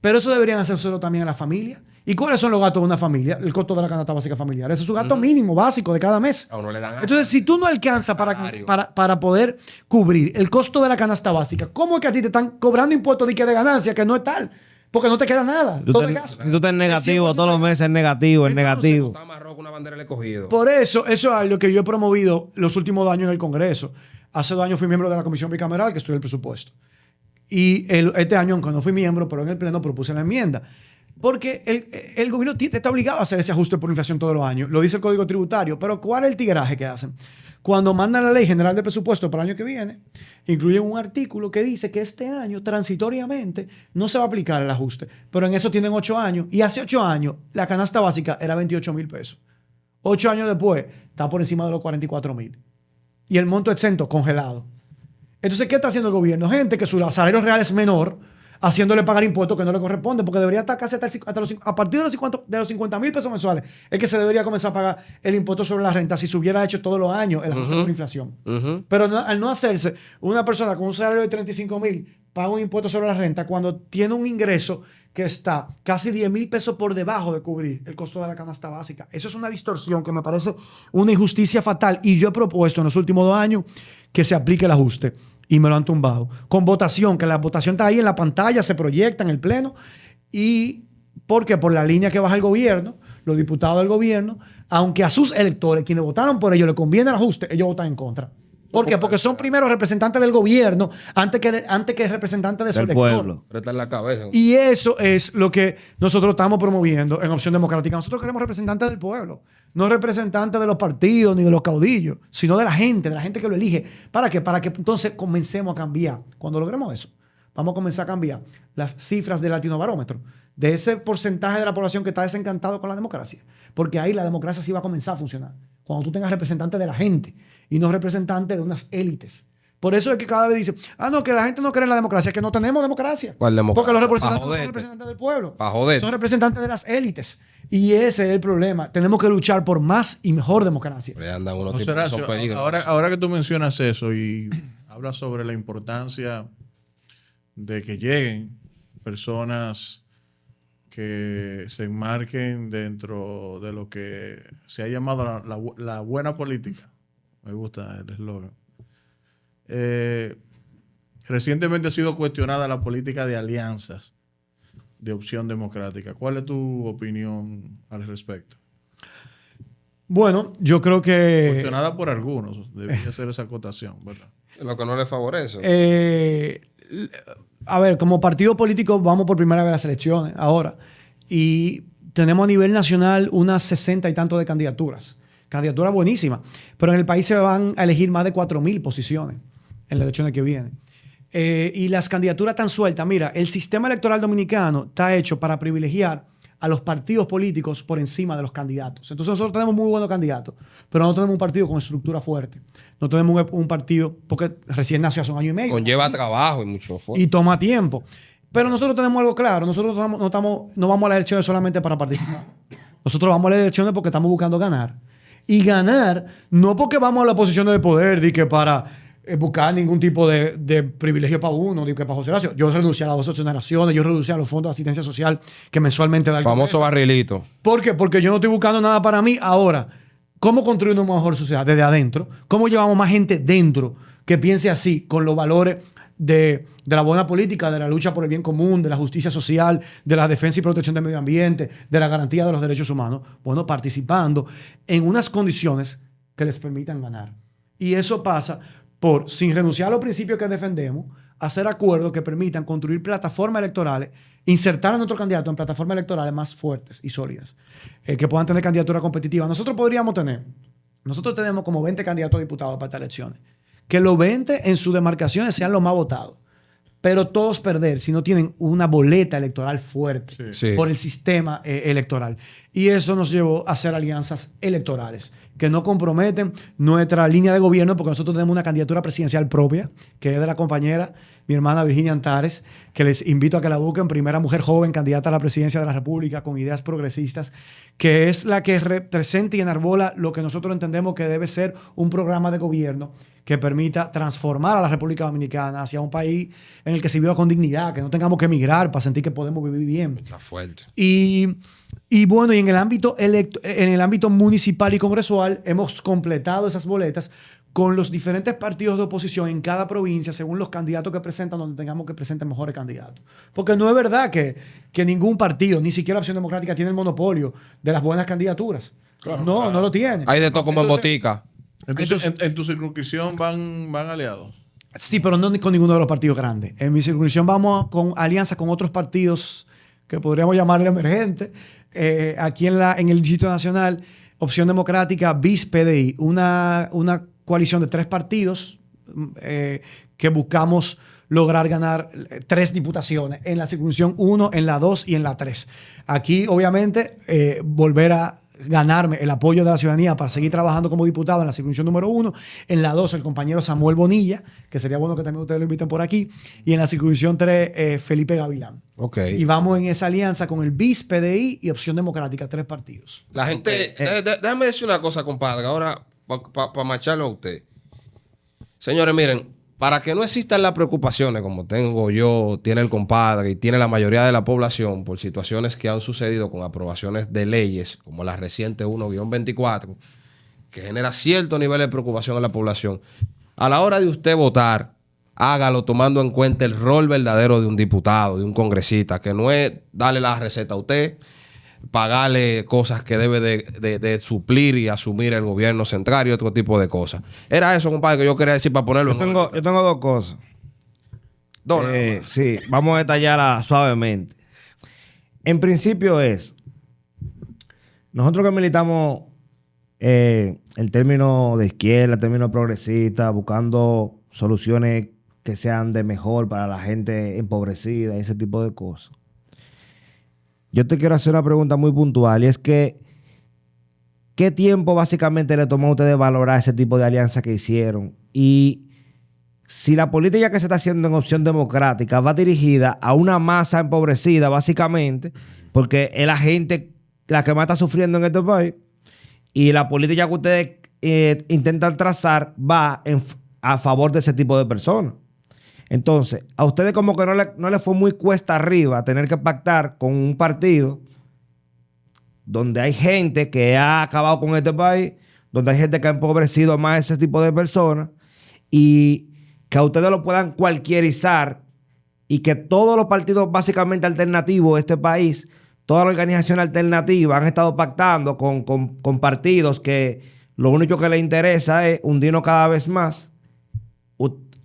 Pero eso deberían hacérselo también a la familia. ¿Y cuáles son los gastos de una familia? El costo de la canasta básica familiar. Ese es su gasto mínimo, básico de cada mes. A uno le dan Entonces, si tú no alcanzas para poder cubrir el costo de la canasta básica, ¿cómo es que a ti te están cobrando impuestos de ganancia que no es tal? Porque no te queda nada. Si tú estás en negativo, todos los meses es negativo, es negativo. Está más rojo una bandera del escogido. Por eso es algo que yo he promovido los últimos 2 años en el Congreso. Hace 2 años fui miembro de la Comisión Bicameral que estudia el presupuesto. Y este año, aunque no fui miembro, pero en el Pleno propuse la enmienda. Porque el gobierno está obligado a hacer ese ajuste por inflación todos los años. Lo dice el Código Tributario. Pero ¿cuál es el tigueraje que hacen? Cuando mandan la Ley General de Presupuesto para el año que viene, incluyen un artículo que dice que este año, transitoriamente, no se va a aplicar el ajuste. Pero en eso tienen 8 años. Y hace 8 años, la canasta básica era 28,000 pesos. 8 años después, está por encima de los 44,000. Y el monto exento congelado. Entonces, ¿qué está haciendo el gobierno? Gente que su salario real es menor, haciéndole pagar impuestos que no le corresponden, porque debería estar casi a partir de los 50,000 pesos mensuales, es que se debería comenzar a pagar el impuesto sobre la renta si se hubiera hecho todos los años el ajuste por inflación. Pero al no hacerse, una persona con un salario de 35,000 paga un impuesto sobre la renta cuando tiene un ingreso que está casi 10,000 pesos por debajo de cubrir el costo de la canasta básica. Eso es una distorsión que me parece una injusticia fatal, y yo he propuesto en los últimos 2 años que se aplique el ajuste. Y me lo han tumbado. Con votación, que la votación está ahí en la pantalla, se proyecta en el Pleno. ¿Y por qué? Por la línea que baja el gobierno, los diputados del gobierno, aunque a sus electores, quienes votaron por ello, le conviene el ajuste, ellos votan en contra. ¿Por qué? Porque son primero representantes del gobierno antes que representantes de su Del elector. pueblo. Apretar la cabeza. Y eso es lo que nosotros estamos promoviendo en Opción Democrática. Nosotros queremos representantes del pueblo, no representantes de los partidos ni de los caudillos, sino de la gente que lo elige. ¿Para qué? Para que entonces comencemos a cambiar. Cuando logremos eso, vamos a comenzar a cambiar las cifras del Latinobarómetro, de ese porcentaje de la población que está desencantado con la democracia. Porque ahí la democracia sí va a comenzar a funcionar. Cuando tú tengas representantes de la gente y no representantes de unas élites. Por eso es que cada vez dice, no, que la gente no cree en la democracia, que no tenemos democracia. ¿Cuál democracia? Porque los representantes Pa' no son joderte. representantes del pueblo. Pa' joderte. Son representantes de las élites. Y ese es el problema. Tenemos que luchar por más y mejor democracia. Pero ya andan unos José tipos que son Horacio, peligrosos. ahora que tú mencionas eso y hablas sobre la importancia de que lleguen personas que se enmarquen dentro de lo que se ha llamado la buena política. Me gusta el eslogan. Recientemente ha sido cuestionada la política de alianzas de Opción Democrática. ¿Cuál es tu opinión al respecto? Bueno, yo creo que... Cuestionada por algunos. Debería ser esa acotación, ¿verdad? Lo que no le favorece. A ver, como partido político vamos por primera vez a las elecciones ahora. Y tenemos a nivel nacional unas 60 y tanto de candidaturas. Candidaturas buenísimas. Pero en el país se van a elegir más de 4.000 posiciones en las elecciones que vienen. Y las candidaturas tan sueltas. Mira, el sistema electoral dominicano está hecho para privilegiar a los partidos políticos por encima de los candidatos. Entonces nosotros tenemos muy buenos candidatos, pero no tenemos un partido con estructura fuerte. No tenemos un partido, porque recién nació hace un año y medio. Conlleva trabajo y mucho esfuerzo. Y toma tiempo. Pero nosotros tenemos algo claro. Nosotros no vamos a las elecciones solamente para participar. Nosotros vamos a las elecciones porque estamos buscando ganar. Y ganar no porque vamos a la posición de poder de que para buscar ningún tipo de privilegio para uno, de que para José Horacio. Yo renuncié a las 2 exoneraciones, yo renuncié a los fondos de asistencia social que mensualmente da el Famoso Congreso. barrilito. ¿Por qué? Porque yo no estoy buscando nada para mí. Ahora, ¿cómo construir una mejor sociedad desde adentro? ¿Cómo llevamos más gente dentro que piense así, con los valores de la buena política, de la lucha por el bien común, de la justicia social, de la defensa y protección del medio ambiente, de la garantía de los derechos humanos? Bueno, participando en unas condiciones que les permitan ganar. Y eso pasa por, sin renunciar a los principios que defendemos, hacer acuerdos que permitan construir plataformas electorales, insertar a nuestros candidatos en plataformas electorales más fuertes y sólidas, que puedan tener candidatura competitiva. Nosotros tenemos como 20 candidatos a diputados para estas elecciones. Que los 20 en sus demarcaciones sean los más votados. Pero todos perder si no tienen una boleta electoral fuerte Sí. por el sistema electoral. Y eso nos llevó a hacer alianzas electorales que no comprometen nuestra línea de gobierno, porque nosotros tenemos una candidatura presidencial propia, que es de la compañera, mi hermana Virginia Antares, que les invito a que la busquen, primera mujer joven candidata a la presidencia de la República con ideas progresistas, que es la que representa y enarbola lo que nosotros entendemos que debe ser un programa de gobierno que permita transformar a la República Dominicana hacia un país en el que se viva con dignidad, que no tengamos que emigrar para sentir que podemos vivir bien. Está fuerte. Y bueno, y en el ámbito municipal y congresual hemos completado esas boletas con los diferentes partidos de oposición en cada provincia, según los candidatos que presentan, donde tengamos que presentar mejores candidatos. Porque no es verdad que ningún partido, ni siquiera Opción Democrática, tiene el monopolio de las buenas candidaturas. Claro, no, claro. no lo tiene. Hay de todo como en Entonces, botica. Entonces, en tu circunscripción van aliados. Sí, pero no con ninguno de los partidos grandes. En mi circunscripción vamos con alianzas con otros partidos que podríamos llamarle emergentes. Aquí en el Distrito Nacional, Opción Democrática, BIS, PDI, una coalición de 3 partidos que buscamos lograr ganar 3 diputaciones en la circunscripción 1, en la 2 y en la 3. Aquí, obviamente, volver a ganarme el apoyo de la ciudadanía para seguir trabajando como diputado en la circunscripción número 1. En la 2, el compañero Samuel Bonilla, que sería bueno que también ustedes lo inviten por aquí. Y en la circunscripción 3, Felipe Gavilán. Ok. Y vamos en esa alianza con el BIS, PDI y Opción Democrática, 3 partidos. La gente... Déjame decir una cosa, compadre. Ahora, para macharlo a usted. Señores, miren, para que no existan las preocupaciones como tengo yo, tiene el compadre y tiene la mayoría de la población por situaciones que han sucedido con aprobaciones de leyes, como la reciente 1-24, que genera cierto nivel de preocupación en la población, a la hora de usted votar, hágalo tomando en cuenta el rol verdadero de un diputado, de un congresista, que no es darle la receta a usted, pagarle cosas que debe de suplir y asumir el gobierno central y otro tipo de cosas. Era eso, compadre, que yo quería decir para ponerlo. Yo tengo dos cosas. Sí, vamos a detallarla suavemente. En principio nosotros que militamos el término de izquierda, el término progresista, buscando soluciones que sean de mejor para la gente empobrecida y ese tipo de cosas. Yo te quiero hacer una pregunta muy puntual y es que ¿qué tiempo básicamente le tomó a ustedes valorar ese tipo de alianza que hicieron? Y si la política que se está haciendo en Opción Democrática va dirigida a una masa empobrecida básicamente, porque es la gente la que más está sufriendo en este país, y la política que ustedes intentan trazar va a favor de ese tipo de personas. Entonces, a ustedes como que no le fue muy cuesta arriba tener que pactar con un partido donde hay gente que ha acabado con este país, donde hay gente que ha empobrecido más a ese tipo de personas, y que a ustedes lo puedan cualquierizar y que todos los partidos básicamente alternativos de este país, todas las organizaciones alternativas han estado pactando con partidos que lo único que les interesa es hundirnos cada vez más.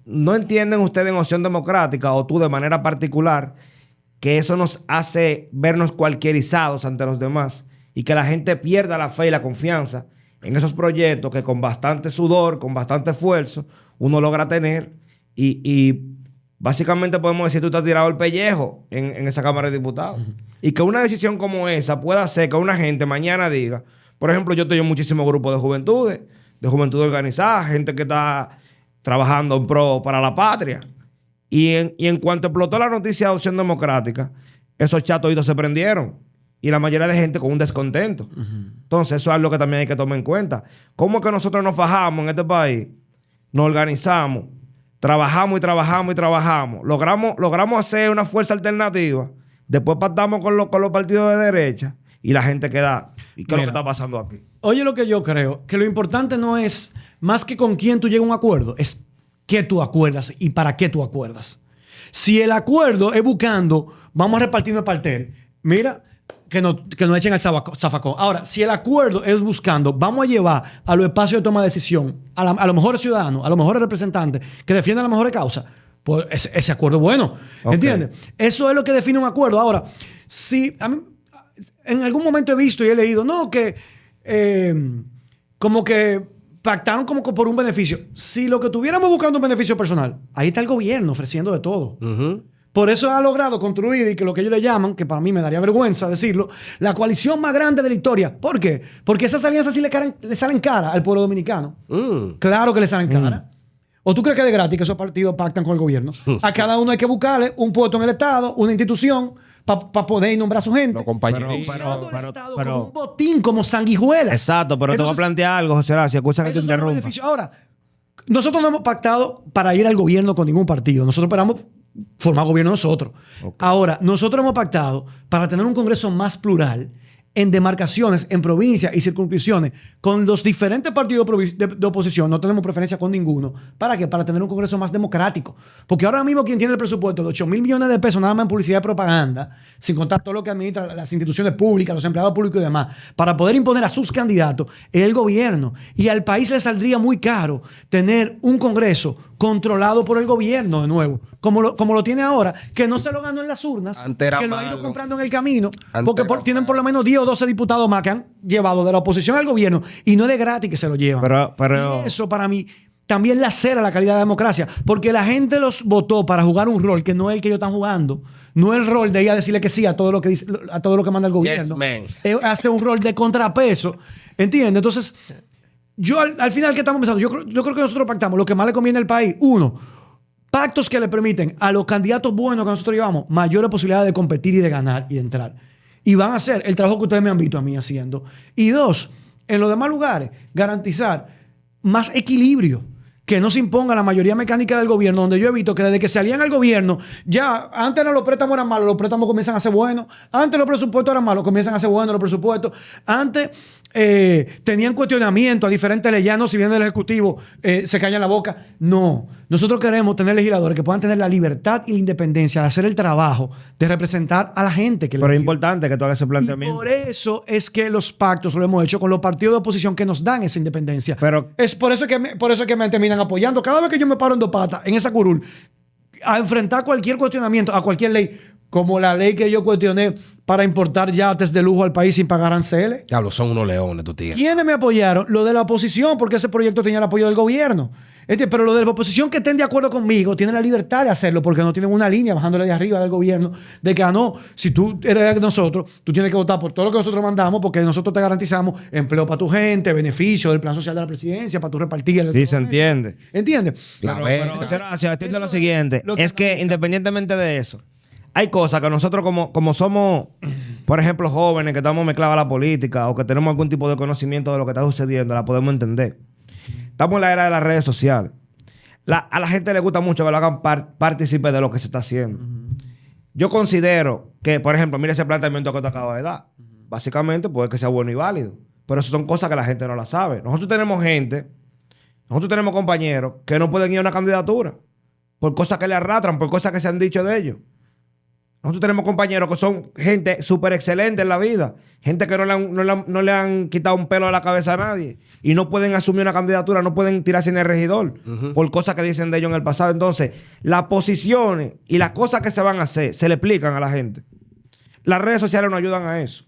¿No entienden ustedes en Opción Democrática o tú de manera particular que eso nos hace vernos cualquierizados ante los demás y que la gente pierda la fe y la confianza en esos proyectos que con bastante sudor, con bastante esfuerzo, uno logra tener y básicamente podemos decir que tú te has tirado el pellejo en esa Cámara de Diputados? Y que una decisión como esa pueda hacer que una gente mañana diga, por ejemplo, yo estoy en muchísimos grupos de juventud organizada, gente que está trabajando en pro para la patria. Y en cuanto explotó la noticia de Opción Democrática, esos chatos se prendieron. Y la mayoría de gente con un descontento. Entonces, eso es algo que también hay que tomar en cuenta. ¿Cómo es que nosotros nos fajamos en este país? Nos organizamos, trabajamos y trabajamos y trabajamos. Logramos hacer una fuerza alternativa. Después pactamos con los partidos de derecha y la gente queda. ¿Y qué es lo que está pasando aquí? Oye, lo que yo creo, que lo importante no es más que con quién tú llegas a un acuerdo, es qué tú acuerdas y para qué tú acuerdas. Si el acuerdo es buscando, vamos a repartirnos el pastel, mira, que nos echen al zafacón. Ahora, si el acuerdo es buscando, vamos a llevar a los espacios de toma de decisión, a los mejores ciudadanos, a los mejores representantes que defiendan las mejores causas, pues ese acuerdo es bueno. Okay. ¿Entiendes? Eso es lo que define un acuerdo. Ahora, si a mí, en algún momento he visto y he leído, no, que como que pactaron como por un beneficio. Si lo que tuviéramos buscando un beneficio personal, ahí está el gobierno ofreciendo de todo. Por eso ha logrado construir, y que lo que ellos le llaman, que para mí me daría vergüenza decirlo, la coalición más grande de la historia. ¿Por qué? Porque esas alianzas sí le salen cara al pueblo dominicano. Claro que le salen cara. ¿O tú crees que es de gratis que esos partidos pactan con el gobierno? A cada uno hay que buscarle un puesto en el Estado, una institución, para poder nombrar a su gente. No, compañero. Pero como un botín, como sanguijuela. Exacto, pero entonces, te voy a plantear algo, José Horacio. Excusa que te interrumpa. Ahora, nosotros no hemos pactado para ir al gobierno con ningún partido. Nosotros esperamos formar gobierno nosotros. Okay. Ahora, nosotros hemos pactado para tener un Congreso más plural en demarcaciones, en provincias y circunscripciones, con los diferentes partidos de oposición. No tenemos preferencia con ninguno. ¿Para qué? Para tener un Congreso más democrático. Porque ahora mismo quien tiene el presupuesto de 8,000 millones de pesos nada más en publicidad y propaganda, sin contar todo lo que administra las instituciones públicas, los empleados públicos y demás, para poder imponer a sus candidatos, es el gobierno. Y al país le saldría muy caro tener un Congreso controlado por el gobierno de nuevo, como lo tiene ahora, que no se lo ganó en las urnas, que lo ha ido comprando en el camino, porque tienen por lo menos 10 o 12 diputados más que han llevado de la oposición al gobierno, y no es de gratis que se lo llevan. Pero y eso para mí también lacera la calidad de la democracia, porque la gente los votó para jugar un rol que no es el que ellos están jugando. No es el rol de ir a decirle que sí a todo lo que dice, a todo lo que manda el gobierno. Hace un rol de contrapeso. ¿Entiendes? Entonces, yo al final, ¿qué estamos pensando? Yo creo que nosotros pactamos lo que más le conviene al país. Uno, pactos que le permiten a los candidatos buenos que nosotros llevamos mayores posibilidades de competir y de ganar y de entrar. Y van a hacer el trabajo que ustedes me han visto a mí haciendo. Y dos, en los demás lugares, garantizar más equilibrio. Que no se imponga la mayoría mecánica del gobierno, donde yo he visto que desde que salían al gobierno, ya antes los préstamos eran malos, los préstamos comienzan a ser buenos. Antes los presupuestos eran malos, comienzan a ser buenos los presupuestos. Antes tenían cuestionamiento a diferentes leyanos, si vienen del Ejecutivo, se callan la boca. No. Nosotros queremos tener legisladores que puedan tener la libertad y la independencia de hacer el trabajo, de representar a la gente. Pero es importante que tú hagas ese planteamiento. Y por eso es que los pactos lo hemos hecho con los partidos de oposición que nos dan esa independencia. Pero- es por eso que me terminan apoyando. Cada vez que yo me paro en dos patas, en esa curul, a enfrentar cualquier cuestionamiento, a cualquier ley, como la ley que yo cuestioné para importar yates de lujo al país sin pagar aranceles. Diablo, son unos leones, tu tigre. ¿Quiénes me apoyaron? Lo de la oposición, porque ese proyecto tenía el apoyo del gobierno. Pero lo de la oposición que estén de acuerdo conmigo tienen la libertad de hacerlo porque no tienen una línea bajándole de arriba del gobierno de que, no, si tú eres de nosotros, tú tienes que votar por todo lo que nosotros mandamos porque nosotros te garantizamos empleo para tu gente, beneficio del plan social de la presidencia, para tu repartir. Sí, se entiende. ¿Entiendes? Pero Horacio, entiende lo siguiente. lo que Es que independientemente de eso, hay cosas que nosotros como somos, por ejemplo, jóvenes que estamos mezclados a la política o que tenemos algún tipo de conocimiento de lo que está sucediendo, la podemos entender. Estamos en la era de las redes sociales. A la gente le gusta mucho que lo hagan partícipe de lo que se está haciendo. Yo considero que, por ejemplo, mira ese planteamiento que te acabo de dar. Básicamente puede que sea bueno y válido. Pero eso son cosas que la gente no la sabe. Nosotros tenemos compañeros que no pueden ir a una candidatura por cosas que le arrastran, por cosas que se han dicho de ellos. Nosotros tenemos compañeros que son gente súper excelente en la vida. Gente que no le han quitado un pelo de la cabeza a nadie. Y no pueden asumir una candidatura, no pueden tirarse en el regidor por cosas que dicen de ellos en el pasado. Entonces, las posiciones y las cosas que se van a hacer se le explican a la gente. Las redes sociales nos ayudan a eso.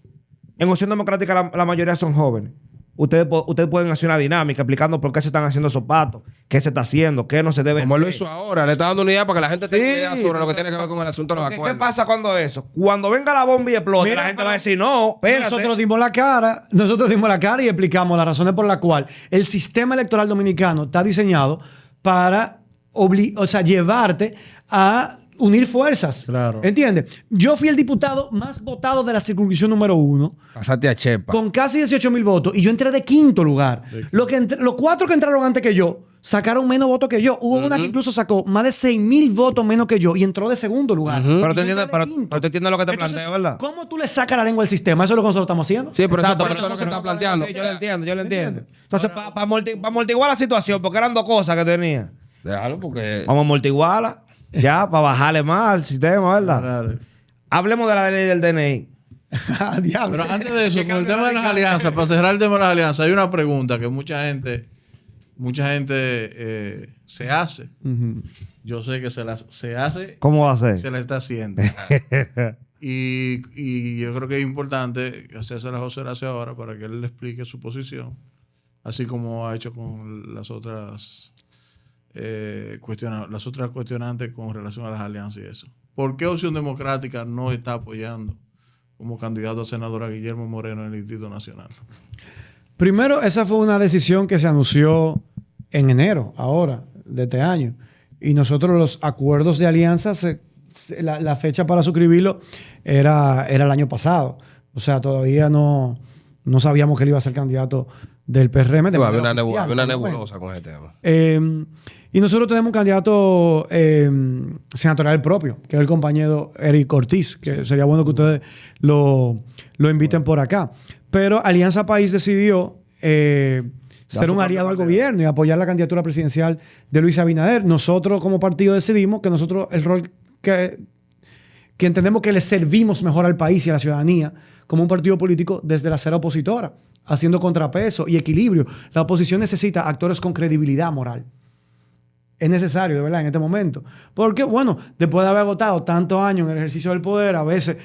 En Opción Democrática la mayoría son jóvenes. Ustedes pueden hacer una dinámica explicando por qué se están haciendo esos patos, qué se está haciendo, qué no se debe Como lo hacer. hizo ahora, le está dando una idea para que la gente tenga Sí, idea sobre lo que tiene que ver con el asunto de los ¿Qué acuerdos. pasa cuando eso? Cuando venga la bomba y explote, Mira, la gente pero va a decir, no, espérate. Nosotros dimos la cara y explicamos las razones por las cuales el sistema electoral dominicano está diseñado para llevarte a unir fuerzas. Claro. ¿Entiendes? Yo fui el diputado más votado de la circunscripción número 1 Pasaste a Chepa. con casi 18,000 votos y yo entré de quinto lugar. Los 4 que entraron antes que yo sacaron menos votos que yo. Hubo una que incluso sacó más de 6,000 votos menos que yo y entró de segundo lugar. Pero Y te yo entiendes, entré de quinto. pero te entiendes lo que te Entonces, planteo, ¿verdad? ¿cómo tú le sacas la lengua al sistema? Eso es lo que nosotros estamos haciendo. Sí, pero Exacto, eso pero es lo que se está no- planteando. Sí, yo lo entiendo. Entonces, para amortiguar la situación, porque eran dos cosas que tenía. Déjalo porque... Vamos a amortiguarla, ya, para bajarle más al sistema, ¿verdad? Dale. Hablemos de la ley del DNI. Ah, diablo. Pero antes de eso, con el tema de las alianzas, para cerrar el tema de las alianzas, hay una pregunta que mucha gente se hace. Yo sé que se hace, ¿Cómo va a ser? se la está haciendo. y yo creo que es importante hacerse a José Horacio ahora para que él le explique su posición, así como ha hecho con las otras cuestionantes con relación a las alianzas y eso. ¿Por qué Opción Democrática no está apoyando como candidato a senador a Guillermo Moreno en el Distrito Nacional? Primero, esa fue una decisión que se anunció en enero, ahora, de este año. Y nosotros los acuerdos de alianza, la fecha para suscribirlo era el año pasado. O sea, todavía no sabíamos que él iba a ser candidato del PRM. Había una nebulosa con ese tema. Y nosotros tenemos un candidato senatorial propio, que es el compañero Eric Ortiz, que sería bueno que ustedes lo inviten por acá. Pero Alianza País decidió ser un aliado al gobierno y apoyar la candidatura presidencial de Luis Abinader. Nosotros como partido decidimos que nosotros el rol que entendemos que le servimos mejor al país y a la ciudadanía como un partido político desde la acera opositora, haciendo contrapeso y equilibrio. La oposición necesita actores con credibilidad moral. Es necesario, de verdad, en este momento. Porque, bueno, después de haber agotado tantos años en el ejercicio del poder, a veces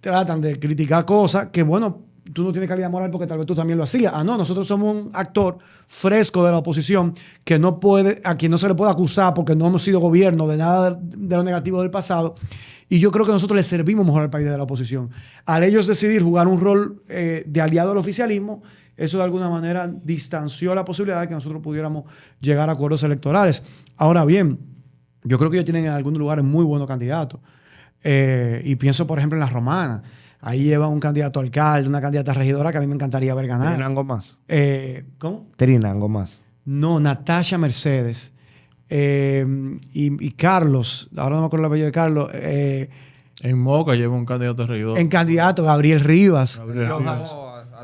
tratan de criticar cosas que, bueno, tú no tienes calidad moral porque tal vez tú también lo hacías. No, nosotros somos un actor fresco de la oposición que no puede, a quien no se le puede acusar porque no hemos sido gobierno de nada de lo negativo del pasado. Y yo creo que nosotros le servimos mejor al país de la oposición. Al ellos decidir jugar un rol de aliado al oficialismo, eso de alguna manera distanció la posibilidad de que nosotros pudiéramos llegar a acuerdos electorales. Ahora bien, yo creo que ellos tienen en algunos lugares muy buenos candidatos. Y pienso, por ejemplo, en La Romana. Ahí lleva un candidato a alcalde, una candidata a regidora que a mí me encantaría ver ganar. Trinango más. ¿Cómo? Trinango más. No, Natasha Mercedes. Y Carlos, ahora no me acuerdo el apellido de Carlos. En Moca lleva un candidato a regidor. En candidato, Gabriel Rivas. Gabriel Rivas.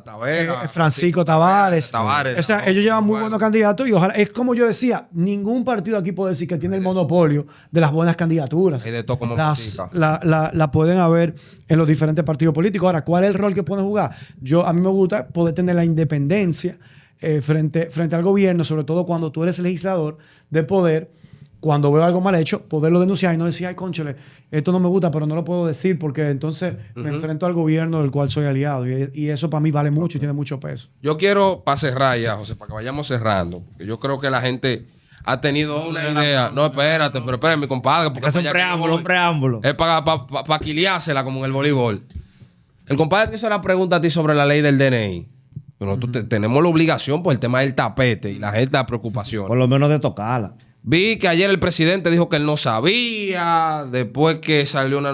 Tavera, Francisco Tavares. Tavares. O sea, ellos llevan muy buenos candidatos y ojalá, es como yo decía, ningún partido aquí puede decir que tiene el monopolio de las buenas candidaturas. Hay de todo como Las música. la pueden haber en los diferentes partidos políticos. Ahora, ¿cuál es el rol que pueden jugar? A mí me gusta poder tener la independencia frente al gobierno, sobre todo cuando tú eres legislador, de poder, cuando veo algo mal hecho, poderlo denunciar y no decir, ay, cónchale, esto no me gusta, pero no lo puedo decir porque entonces me enfrento al gobierno del cual soy aliado. Y eso para mí vale mucho y tiene mucho peso. Yo quiero, para cerrar ya, José, para que vayamos cerrando, porque yo creo que la gente ha tenido una idea. No, espérate, mi compadre. Porque Es un preámbulo. Es para quiliársela como en el voleibol. El compadre te hizo la pregunta a ti sobre la ley del DNI. Pero nosotros tenemos la obligación por el tema del tapete y la gente la preocupación. Por lo menos de tocarla. Vi que ayer el presidente dijo que él no sabía. Después que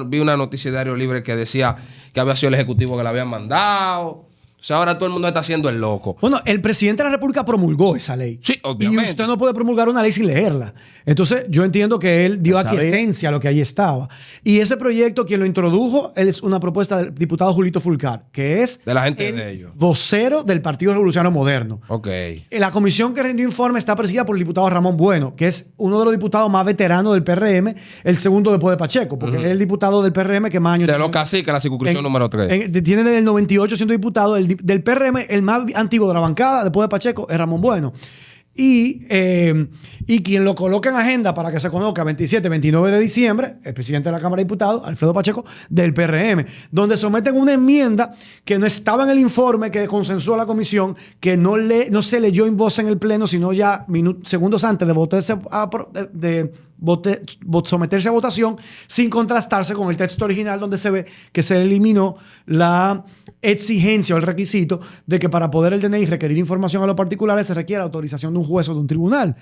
vi una noticia de Diario Libre que decía que había sido el ejecutivo que la habían mandado. O sea, ahora todo el mundo está haciendo el loco. Bueno, el presidente de la República promulgó esa ley. Sí, obviamente. Y usted no puede promulgar una ley sin leerla. Entonces, yo entiendo que él dio aquiescencia a lo que ahí estaba. Y ese proyecto, quien lo introdujo, él es una propuesta del diputado Julito Fulcar, que es De la gente el de ellos. vocero del Partido Revolucionario Moderno. Ok. La comisión que rindió informe está presidida por el diputado Ramón Bueno, que es uno de los diputados más veteranos del PRM, el segundo después de Pacheco, porque es el diputado del PRM que más años De tiene. los caciques, la circunscripción número 3. Tiene desde el 98 siendo diputado del PRM, el más antiguo de la bancada, después de Pacheco, es Ramón Bueno. Y quien lo coloca en agenda para que se conozca 27, 29 de diciembre, el presidente de la Cámara de Diputados, Alfredo Pacheco, del PRM, donde someten una enmienda que no estaba en el informe que consensuó la comisión, que no se leyó en voz en el Pleno, sino ya segundos antes de someterse a votación, sin contrastarse con el texto original, donde se ve que se eliminó la exigencia o el requisito de que para poder el DNI requerir información a los particulares se requiere autorización de un juez o de un tribunal.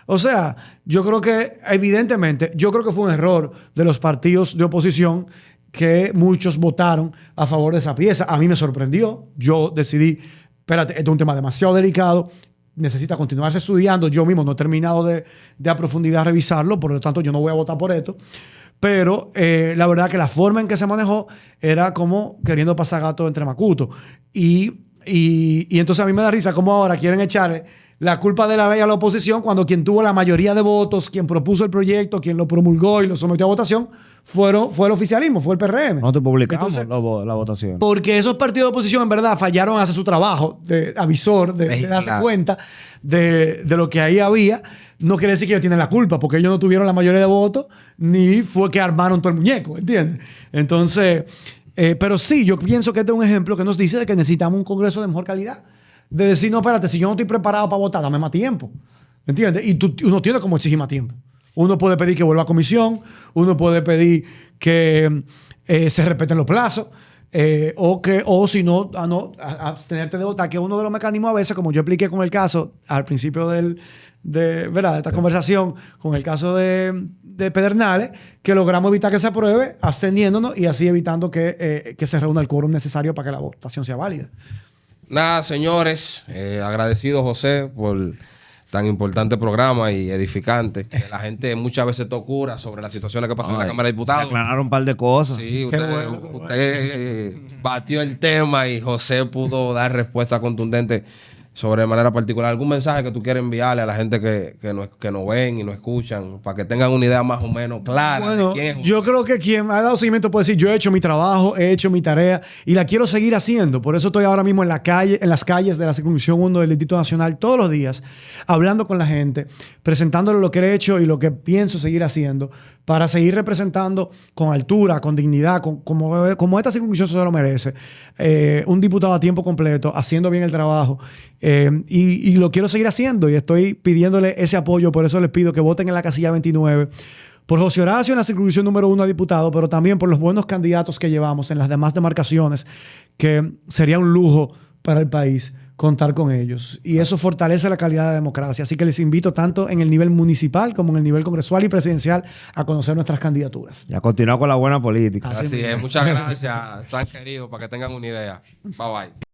O sea, yo creo que evidentemente, fue un error de los partidos de oposición que muchos votaron a favor de esa pieza. A mí me sorprendió. Yo decidí, espérate, esto es un tema demasiado delicado, necesita continuarse estudiando. Yo mismo no he terminado de a profundidad revisarlo, por lo tanto yo no voy a votar por esto. Pero la verdad que la forma en que se manejó era como queriendo pasar gato entre macutos. Y entonces a mí me da risa cómo ahora quieren echarle la culpa de la ley a la oposición cuando quien tuvo la mayoría de votos, quien propuso el proyecto, quien lo promulgó y lo sometió a votación, fue el oficialismo, fue el PRM. Nosotros publicamos Entonces, la votación. porque esos partidos de oposición en verdad fallaron en hacer su trabajo de avisor, de darse cuenta de lo que ahí había. No quiere decir que ellos tienen la culpa, porque ellos no tuvieron la mayoría de votos, ni fue que armaron todo el muñeco, ¿entiendes? Entonces, pero sí, yo pienso que este es un ejemplo que nos dice de que necesitamos un Congreso de mejor calidad. De decir, no, espérate, si yo no estoy preparado para votar, dame más tiempo. ¿Entiendes? Y uno tiene como exigir más tiempo. Uno puede pedir que vuelva a comisión, uno puede pedir que se respeten los plazos, o si no, abstenerte de votar, que uno de los mecanismos a veces, como yo expliqué con el caso al principio de esta conversación, con el caso de Pedernales, que logramos evitar que se apruebe absteniéndonos y así evitando que se reúna el quórum necesario para que la votación sea válida. Nada, señores, agradecido José por tan importante programa y edificante. Que la gente muchas veces te ocurra sobre las situaciones que pasan en la Cámara de Se Diputados. aclararon un par de cosas. Sí, usted batió el tema y José pudo dar respuesta contundente sobre de manera particular. ¿Algún mensaje que tú quieras enviarle a la gente que nos ven y nos escuchan para que tengan una idea más o menos clara Bueno, de quién es José? yo creo que quien me ha dado seguimiento puede decir, yo he hecho mi trabajo, he hecho mi tarea y la quiero seguir haciendo. Por eso estoy ahora mismo en las calles de la Circunscripción 1 del Distrito Nacional todos los días, hablando con la gente, presentándole lo que he hecho y lo que pienso seguir haciendo para seguir representando con altura, con dignidad, como esta circunscripción se lo merece. Un diputado a tiempo completo, haciendo bien el trabajo. Y lo quiero seguir haciendo y estoy pidiéndole ese apoyo. Por eso les pido que voten en la casilla 29 por José Horacio en la circunscripción número 1 a diputado, pero también por los buenos candidatos que llevamos en las demás demarcaciones, que sería un lujo para el país contar con ellos. Y eso fortalece la calidad de la democracia. Así que les invito tanto en el nivel municipal como en el nivel congresual y presidencial a conocer nuestras candidaturas. Y a continuar con la buena política. Así es. Muchas gracias, San querido, para que tengan una idea. Bye bye.